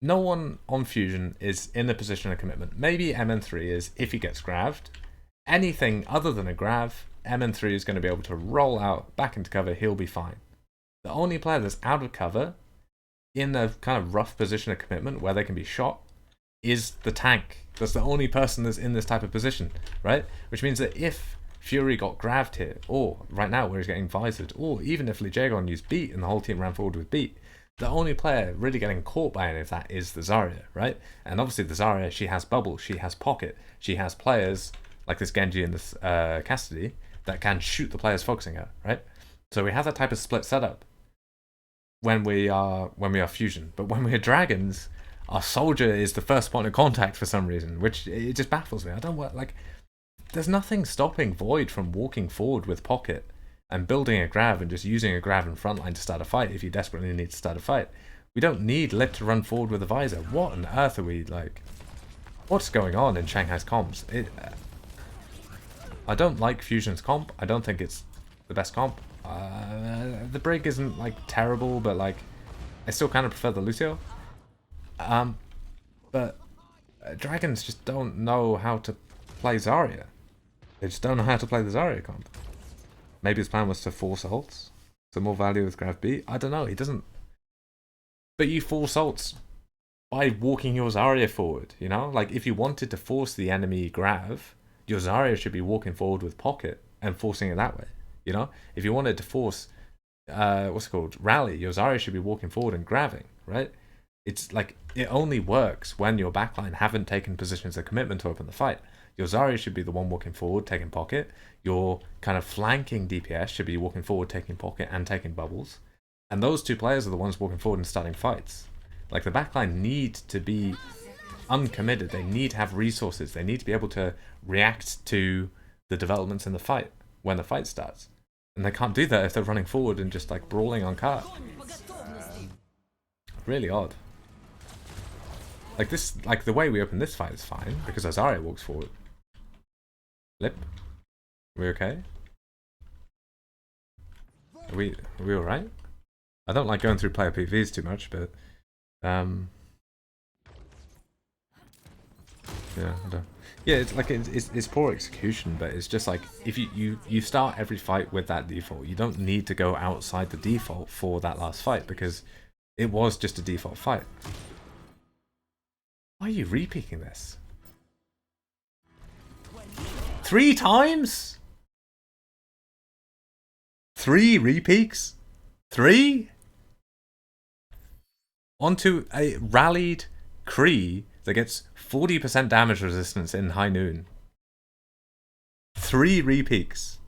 no one on Fusion is in the position of commitment. Maybe MN3 is if he gets graved. Anything other than a grav, MN3 is going to be able to roll out back into cover, he'll be fine. The only player that's out of cover in a kind of rough position of commitment where they can be shot is the tank. That's the only person that's in this type of position, right? Which means that if Fury got graved here, or right now where he's getting visored, or even if Lijagon used beat and the whole team ran forward with beat, the only player really getting caught by any of that is the Zarya, right? And obviously the Zarya, she has bubble, she has pocket, she has players like this Genji and this Cassidy that can shoot the players focusing her, right? So we have that type of split setup when we are Fusion. But when we are Dragons, our soldier is the first point of contact for some reason, which it just baffles me. I don't want, like, there's nothing stopping Void from walking forward with pocket and building a grav and just using a grav in frontline to start a fight if you desperately need to start a fight. We don't need Lip to run forward with a visor. What on earth are we, like, what's going on in Shanghai's comps? I don't like Fusion's comp. I don't think it's the best comp. The Brig isn't, like, terrible, but, like, I still kind of prefer the Lucio. But Dragons just don't know how to play Zarya. They just don't know how to play the Zarya comp. Maybe his plan was to force ults. So more value with Grav B. I don't know. He doesn't. But you force ults by walking your Zarya forward, you know? Like, if you wanted to force the enemy Grav, your Zarya should be walking forward with pocket and forcing it that way, you know? If you wanted to force, what's it called? Rally, your Zarya should be walking forward and grabbing, right? It's like, it only works when your backline haven't taken positions of commitment to open the fight. Your Zarya should be the one walking forward, taking pocket. Your kind of flanking DPS should be walking forward, taking pocket, and taking bubbles. And those two players are the ones walking forward and starting fights. Like, the backline need to be uncommitted. They need to have resources. They need to be able to react to the developments in the fight when the fight starts. And they can't do that if they're running forward and just, like, brawling on cart. Really odd. Like, this, like, the way we open this fight is fine, because Zarya walks forward. Lip? Are we okay? Are we alright? I don't like going through player PVs too much, but yeah, I don't. Yeah, it's like it's poor execution, but it's just like if you start every fight with that default, you don't need to go outside the default for that last fight because it was just a default fight. Why are you repeaking this? 3 times? 3 repeaks? 3? Onto a rallied Kree that gets 40% damage resistance in high noon. 3 repeaks.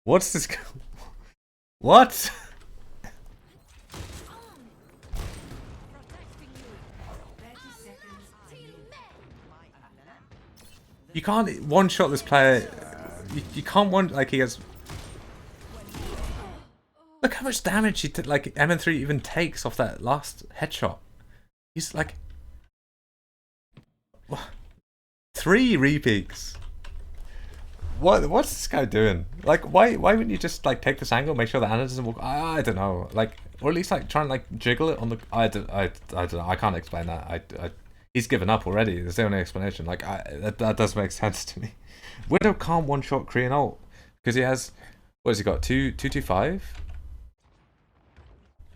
What's this? What? You can't one-shot this player. You can't one, like, he has. Look how much damage he like MN3 even takes off that last headshot. He's like 3 repeaks. What's this guy doing? Like, why wouldn't you just, like, take this angle, make sure that Anna doesn't walk? I don't know. Like, or at least, like, try and, like, jiggle it on the. I don't know. I can't explain that. He's given up already. There's the only explanation. Like, that does make sense to me. Widow can't one-shot Korean ult because he has, what has he got? 225.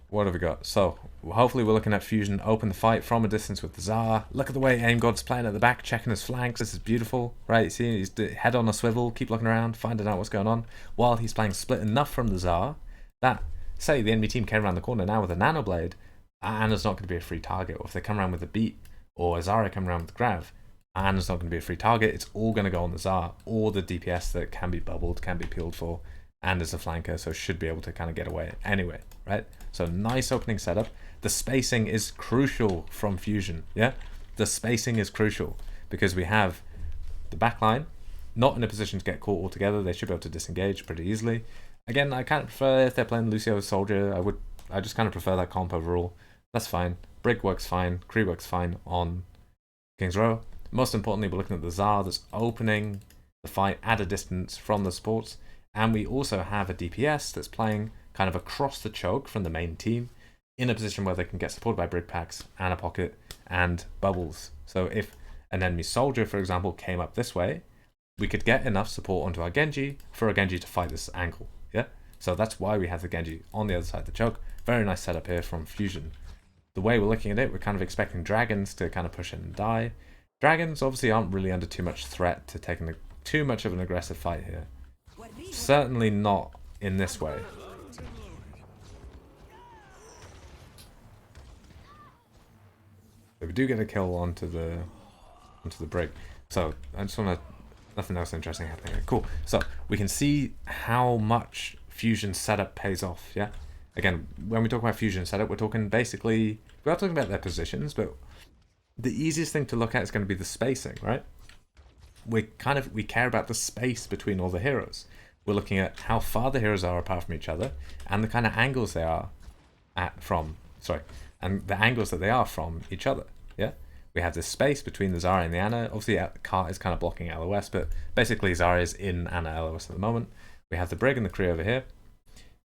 What have we got? So, hopefully we're looking at Fusion open the fight from a distance with the Tsar. Look at the way Aim God's playing at the back, checking his flanks. This is beautiful, right? See, he's head on a swivel, keep looking around, finding out what's going on, while he's playing split enough from the Tsar that, say, the enemy team came around the corner now with a Nano Blade, Anna's not going to be a free target. Or if they come around with a beat, or a Zarya come around with the Grav, Anna's not going to be a free target. It's all going to go on the Tsar, or the DPS that can be bubbled, can be peeled for, and as a flanker, so should be able to kind of get away anyway, right? So nice opening setup. The spacing is crucial from Fusion, yeah? The spacing is crucial because we have the backline not in a position to get caught altogether. They should be able to disengage pretty easily. Again, I kind of prefer if they're playing Lucio Soldier. I just kind of prefer that comp overall. That's fine. Brig works fine. Kree works fine on King's Row. Most importantly, we're looking at the Tsar that's opening the fight at a distance from the supports. And we also have a DPS that's playing kind of across the choke from the main team in a position where they can get supported by Brig packs and a pocket and bubbles. So if an enemy soldier, for example, came up this way, we could get enough support onto our Genji for a Genji to fight this angle. Yeah. So that's why we have the Genji on the other side of the choke. Very nice setup here from Fusion. The way we're looking at it, we're kind of expecting dragons to kind of push in and die. Dragons obviously aren't really under too much threat to taking too much of an aggressive fight here. Certainly not in this way. So we do get a kill onto the brig. So I just want to, nothing else interesting happening here. Cool. So we can see how much Fusion setup pays off. Yeah. Again, when we talk about Fusion setup, we're talking basically, we are talking about their positions, but the easiest thing to look at is going to be the spacing, right? We care about the space between all the heroes. We're looking at how far the heroes are apart from each other and the kind of angles they are and the angles that they are from each other. Yeah, we have this space between the Zarya and the Ana. Obviously, Cart is kind of blocking LOS, but basically Zarya is in Ana LOS at the moment. We have the Brig and the Kree over here.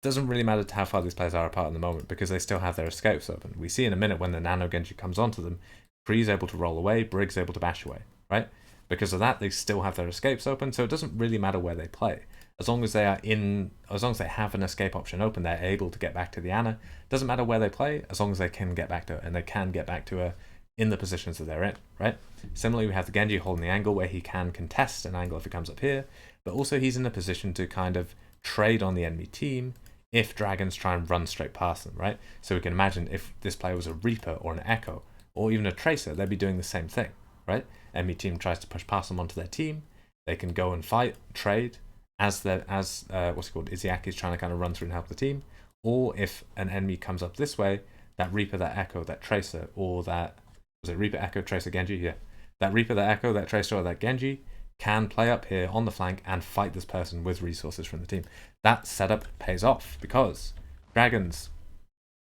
Doesn't really matter how far these players are apart at the moment because they still have their escapes open. We see in a minute when the Nano Genji comes onto them, Kree's able to roll away, Brig's able to bash away, right? Because of that, they still have their escapes open, so it doesn't really matter where they play. As long as they have an escape option open, they're able to get back to the Ana. Doesn't matter where they play, as long as they can get back to her, and they can get back to her in the positions that they're in, right? Similarly, we have the Genji holding the angle where he can contest an angle if it comes up here, but also he's in a position to kind of trade on the enemy team if dragons try and run straight past them, right? So we can imagine if this player was a Reaper or an Echo, or even a Tracer, they'd be doing the same thing, right? Enemy team tries to push past them onto their team, they can go and fight, trade, as Izyaki's trying to kind of run through and help the team, or if an enemy comes up this way, that Reaper, that Echo, that Tracer, or that, was it Reaper, Echo, Tracer, Genji? Yeah. That Reaper, that Echo, that Tracer, or that Genji can play up here on the flank and fight this person with resources from the team. That setup pays off because dragons,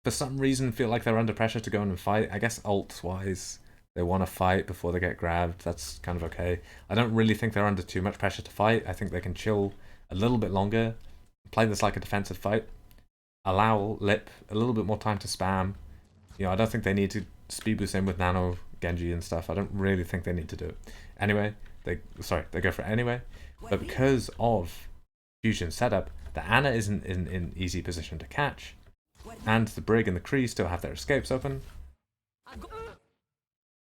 for some reason, feel like they're under pressure to go in and fight. I guess ult-wise, they want to fight before they get grabbed. That's kind of okay. I don't really think they're under too much pressure to fight. I think they can chill a little bit longer, play this like a defensive fight, allow Lip a little bit more time to spam. I don't think they need to speed boost in with Nano, Genji and stuff. I don't really think they need to do it. Anyway, they go for it anyway. But because of Fusion setup, the Ana isn't in easy position to catch, and the Brig and the Kree still have their escapes open.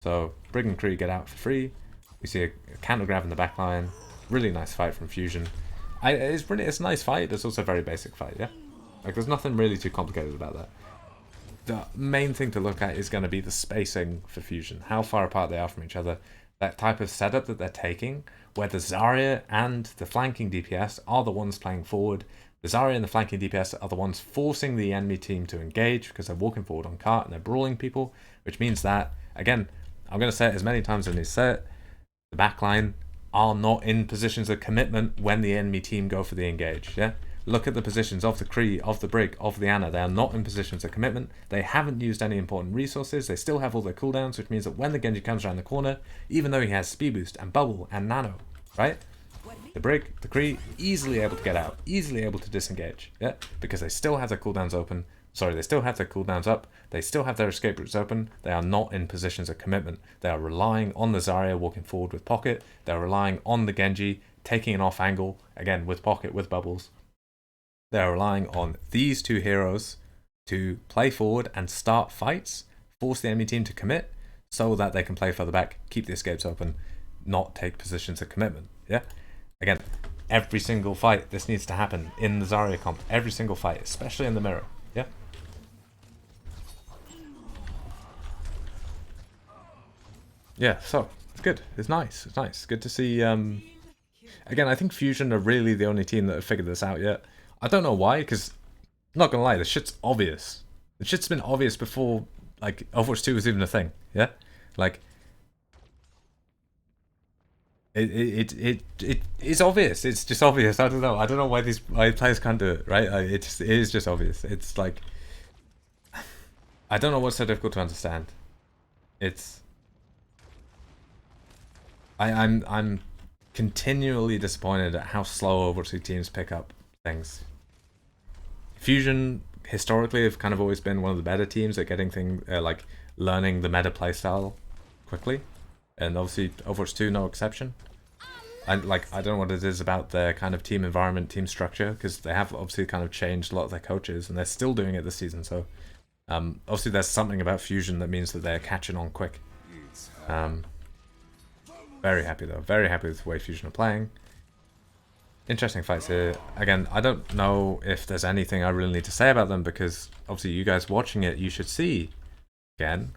So Brig and Kree get out for free. We see a counter grab in the backline. Really nice fight from Fusion. It's a nice fight. It's also a very basic fight, yeah? Like, there's nothing really too complicated about that. The main thing to look at is going to be the spacing for Fusion. How far apart they are from each other. That type of setup that they're taking, where the Zarya and the flanking DPS are the ones playing forward. The Zarya and the flanking DPS are the ones forcing the enemy team to engage because they're walking forward on cart and they're brawling people, which means that, again, I'm going to say it as many times as I need to say it, the backline are not in positions of commitment when the enemy team go for the engage, yeah? Look at the positions of the Kree, of the Brig, of the Ana. They are not in positions of commitment. They haven't used any important resources. They still have all their cooldowns, which means that when the Genji comes around the corner, even though he has speed boost and bubble and nano, right? The Brig, the Kree, easily able to get out, easily able to disengage, yeah? Because they still have their cooldowns open. They still have their cooldowns up. They still have their escape routes open. They are not in positions of commitment. They are relying on the Zarya walking forward with pocket. They're relying on the Genji taking an off angle, again, with pocket, with bubbles. They're relying on these two heroes to play forward and start fights, force the enemy team to commit, so that they can play further back, keep the escapes open, not take positions of commitment, yeah? Again, every single fight, this needs to happen in the Zarya comp. Every single fight, especially in the mirror, yeah? Yeah, so, it's good. It's nice. It's nice. Good to see, again, I think Fusion are really the only team that have figured this out yet. I don't know why, because, not gonna lie, the shit's obvious. The shit's been obvious before, like, Overwatch 2 was even a thing, yeah? Like, it is obvious. It's just obvious. I don't know why players can't do it, right? It is just obvious. It's like, I don't know what's so difficult to understand. It's I'm continually disappointed at how slow OW2 teams pick up things. Fusion historically have kind of always been one of the better teams at getting things like learning the meta playstyle quickly, and obviously OW2 no exception. And like I don't know what it is about their kind of team environment, team structure, because they have obviously kind of changed a lot of their coaches, and they're still doing it this season. So obviously there's something about Fusion that means that they're catching on quick. Very happy though, very happy with the way Fusion are playing. Interesting fights here. Again, I don't know if there's anything I really need to say about them, because obviously you guys watching it, you should see. Again,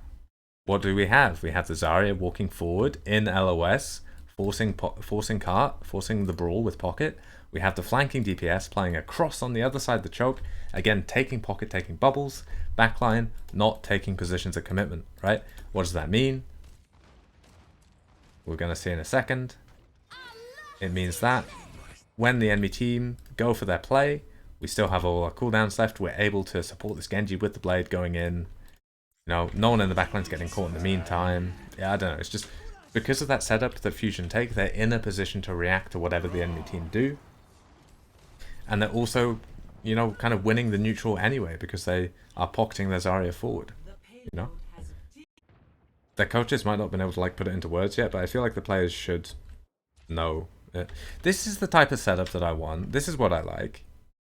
what do we have? We have the Zarya walking forward in LOS, forcing the brawl with Pocket. We have the flanking DPS playing across on the other side of the choke. Again, taking Pocket, taking bubbles. Backline, not taking positions of commitment, right? What does that mean? We're going to see in a second. It means that when the enemy team go for their play, we still have all our cooldowns left. We're able to support this Genji with the blade going in. You know, no one in the backline's getting caught in the meantime. Yeah, I don't know. It's just because of that setup that Fusion take, they're in a position to react to whatever the enemy team do. And they're also, you know, kind of winning the neutral anyway, because they are pocketing their Zarya forward. You know? Their coaches might not have been able to like put it into words yet, but I feel like the players should know it. This is the type of setup that I want. This is what I like,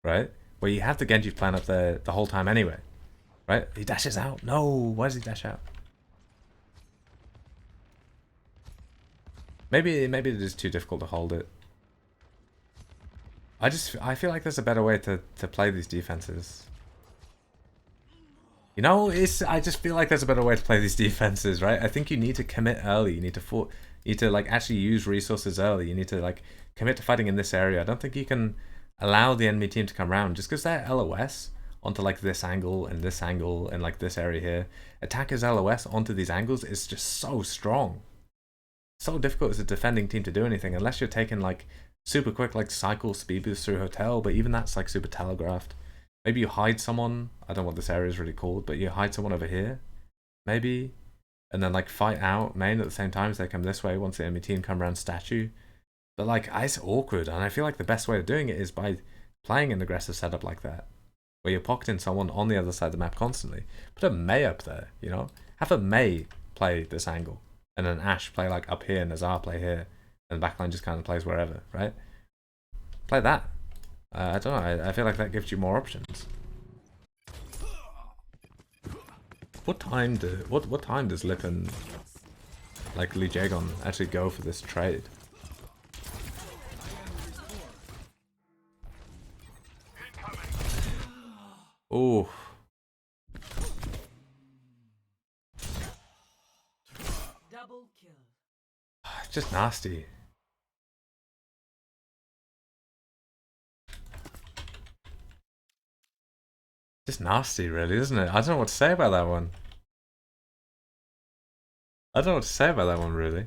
right? Where you have the Genji plan up there the whole time anyway, right? He dashes out. No, why does he dash out? Maybe it is too difficult to hold it. I feel like there's a better way to play these defenses. You know, I just feel like there's a better way to play these defenses, right? I think you need to commit early. You need to like actually use resources early. You need to like commit to fighting in this area. I don't think you can allow the enemy team to come around just because they're LOS onto like this angle and like this area here. Attackers LOS onto these angles is just so strong. So difficult as a defending team to do anything unless you're taking like super quick like cycle speed boost through hotel, but even that's like super telegraphed. Maybe you hide someone, I don't know what this area is really called, but you hide someone over here, maybe, and then like fight out main at the same time as they come this way once the enemy team come around statue. But like, it's awkward, and I feel like the best way of doing it is by playing an aggressive setup like that, where you're pocketing someone on the other side of the map constantly. Put a Mei up there, you know? Have a Mei play this angle, and then Ashe play like up here, and Azar play here, and the backline just kind of plays wherever, right? Play that. I don't know, I feel like that gives you more options. What time does Lip and like Lee Jaegon actually go for this trade? Oh. Double kill. It's just nasty. Just nasty, really, isn't it? I don't know what to say about that one. I don't know what to say about that one, really.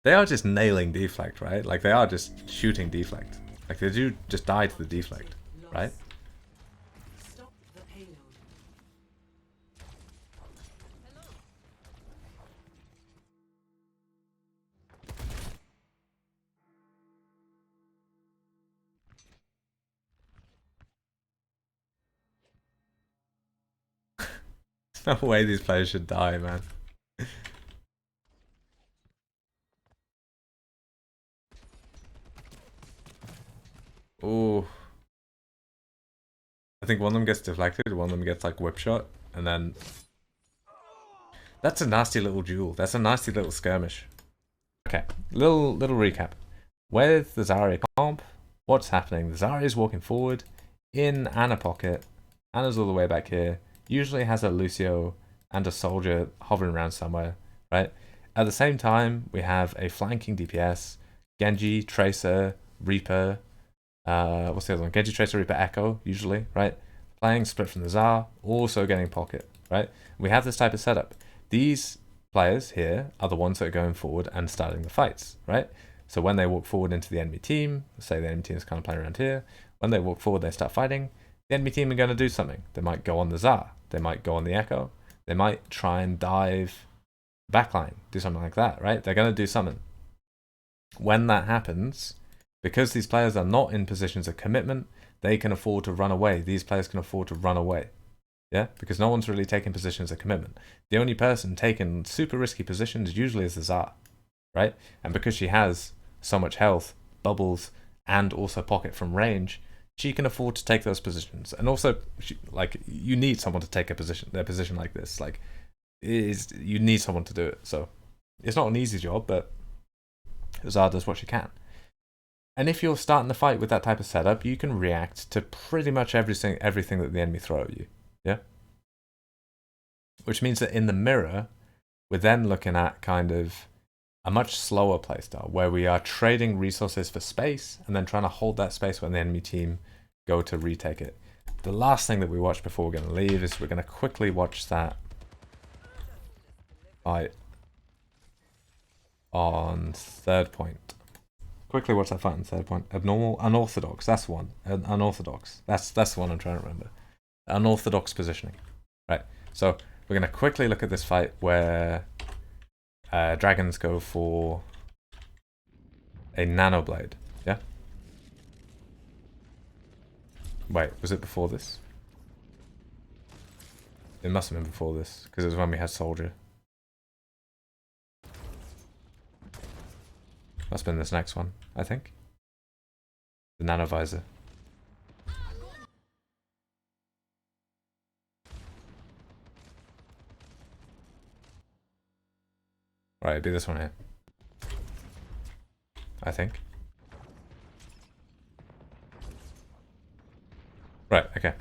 They are just nailing deflect, right? Like, they are just shooting deflect. Like, they do just die to the deflect, right? Stop the payload. There's no way these players should die, man. Oh. I think one of them gets deflected, one of them gets like whip shot, and then... That's a nasty little duel. That's a nasty little skirmish. Okay, little recap. With the Zarya comp, what's happening? The Zarya is walking forward in Ana pocket. Ana's all the way back here. Usually has a Lucio and a soldier hovering around somewhere, right? At the same time, we have a flanking DPS, Genji, Tracer, Reaper, what's the other one? Genji, Tracer, Reaper, Echo, usually, right? Playing split from the Zar, also getting pocket, right? We have this type of setup. These players here are the ones that are going forward and starting the fights, right? So when they walk forward into the enemy team, say the enemy team is kind of playing around here, when they walk forward, they start fighting, the enemy team are going to do something. They might go on the Zar, they might go on the Echo, They might try and dive backline, do something like that, right? They're going to do something. When that happens, because these players are not in positions of commitment, they can afford to run away. These players can afford to run away. Yeah, because no one's really taking positions of commitment. The only person taking super risky positions usually is the Tsar, right? And because she has so much health, bubbles, and also pocket from range, she can afford to take those positions. And also, you need someone to take their position like this. Like, you need someone to do it. So it's not an easy job, but Tsar does what she can. And if you're starting the fight with that type of setup, you can react to pretty much everything that the enemy throw at you. Yeah? Which means that in the mirror, we're then looking at kind of a much slower playstyle where we are trading resources for space and then trying to hold that space when the enemy team go to retake it. The last thing that we watch before we're going to leave is we're going to quickly watch that fight on third point. Quickly watch that fight on third point. Abnormal, unorthodox, that's one. Unorthodox, that's the one I'm trying to remember. Unorthodox positioning. Right, so we're going to quickly look at this fight where dragons go for a nano blade. Yeah? Wait, was it before this? It must have been before this, because it was when we had soldier. Must have been this next one, I think. The nano visor. Right, it'd be this one here. I think. Right, okay.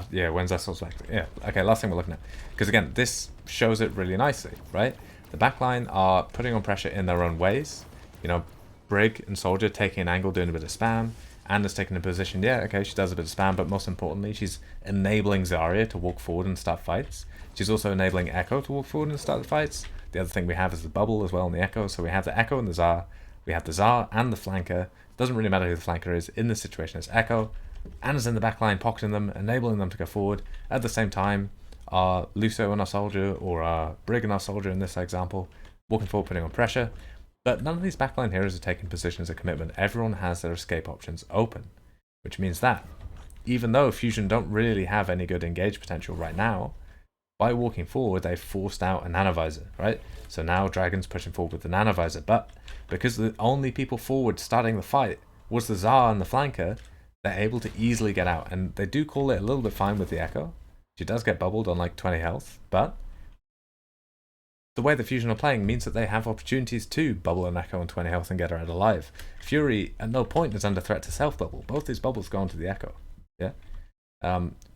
Yeah, when's that sort of like? Yeah, okay, last thing we're looking at. Because again, this shows it really nicely, right? The backline are putting on pressure in their own ways. You know, Brig and Soldier taking an angle, doing a bit of spam. Anna's taking a position. Yeah, okay, she does a bit of spam, but most importantly, she's enabling Zarya to walk forward and start fights. She's also enabling Echo to walk forward and start the fights. The other thing we have is the bubble as well in the Echo. So we have the Echo and the Tsar. We have the Tsar and the flanker. Doesn't really matter who the flanker is. In this situation, it's Echo. Anna's in the backline, pocketing them, enabling them to go forward. At the same time, our Luso and our soldier, or our Brig and our soldier in this example, walking forward, putting on pressure. But none of these backline heroes are taking positions of commitment. Everyone has their escape options open, which means that even though Fusion don't really have any good engage potential right now, by walking forward, they've forced out a nanovisor, right? So now Dragon's pushing forward with the nanovisor, but because the only people forward starting the fight was the Tsar and the flanker, they're able to easily get out. And they do call it a little bit fine with the Echo. She does get bubbled on like 20 health, but the way the Fusion are playing means that they have opportunities to bubble an Echo on 20 health and get her out alive. Fury at no point is under threat to self-bubble. Both these bubbles go onto the Echo. Yeah.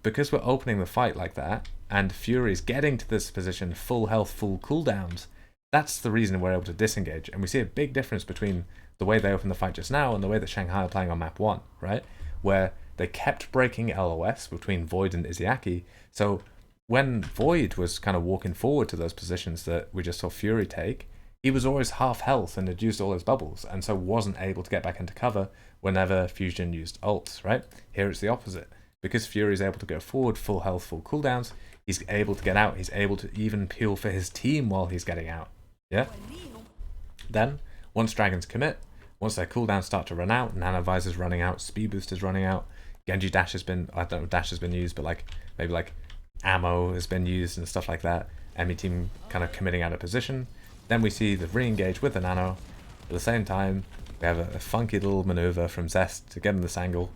Because we're opening the fight like that, and Fury's getting to this position full health, full cooldowns, that's the reason we're able to disengage. And we see a big difference between the way they opened the fight just now and the way that Shanghai are playing on map 1, right? Where they kept breaking LOS between Void and Izayaki. So when Void was kind of walking forward to those positions that we just saw Fury take, he was always half health and had used all his bubbles, and so wasn't able to get back into cover whenever Fusion used ults, right? Here it's the opposite. Because Fury is able to go forward, full health, full cooldowns, he's able to get out. He's able to even peel for his team while he's getting out. Yeah? Then, once Dragons commit, once their cooldowns start to run out, Nanovisor's running out, Speed Boost is running out, Genji Dash has been, I don't know if Dash has been used, but like maybe like ammo has been used and stuff like that. Enemy team kind of committing out of position. Then we see the re-engage with the Nano. At the same time, we have a funky little maneuver from ZEST to get in this angle.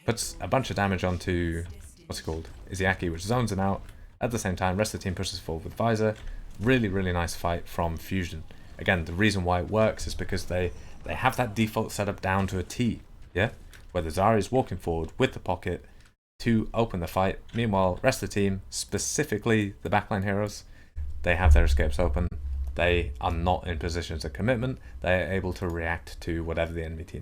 Puts a bunch of damage onto, what's it called, Izayaki, which zones him out. At the same time, rest of the team pushes forward with Visor. Really, really nice fight from Fusion. Again, the reason why it works is because they have that default setup down to a T, yeah? Where the Zarya is walking forward with the pocket to open the fight. Meanwhile, rest of the team, specifically the backline heroes, they have their escapes open. They are not in positions of commitment. They are able to react to whatever the enemy team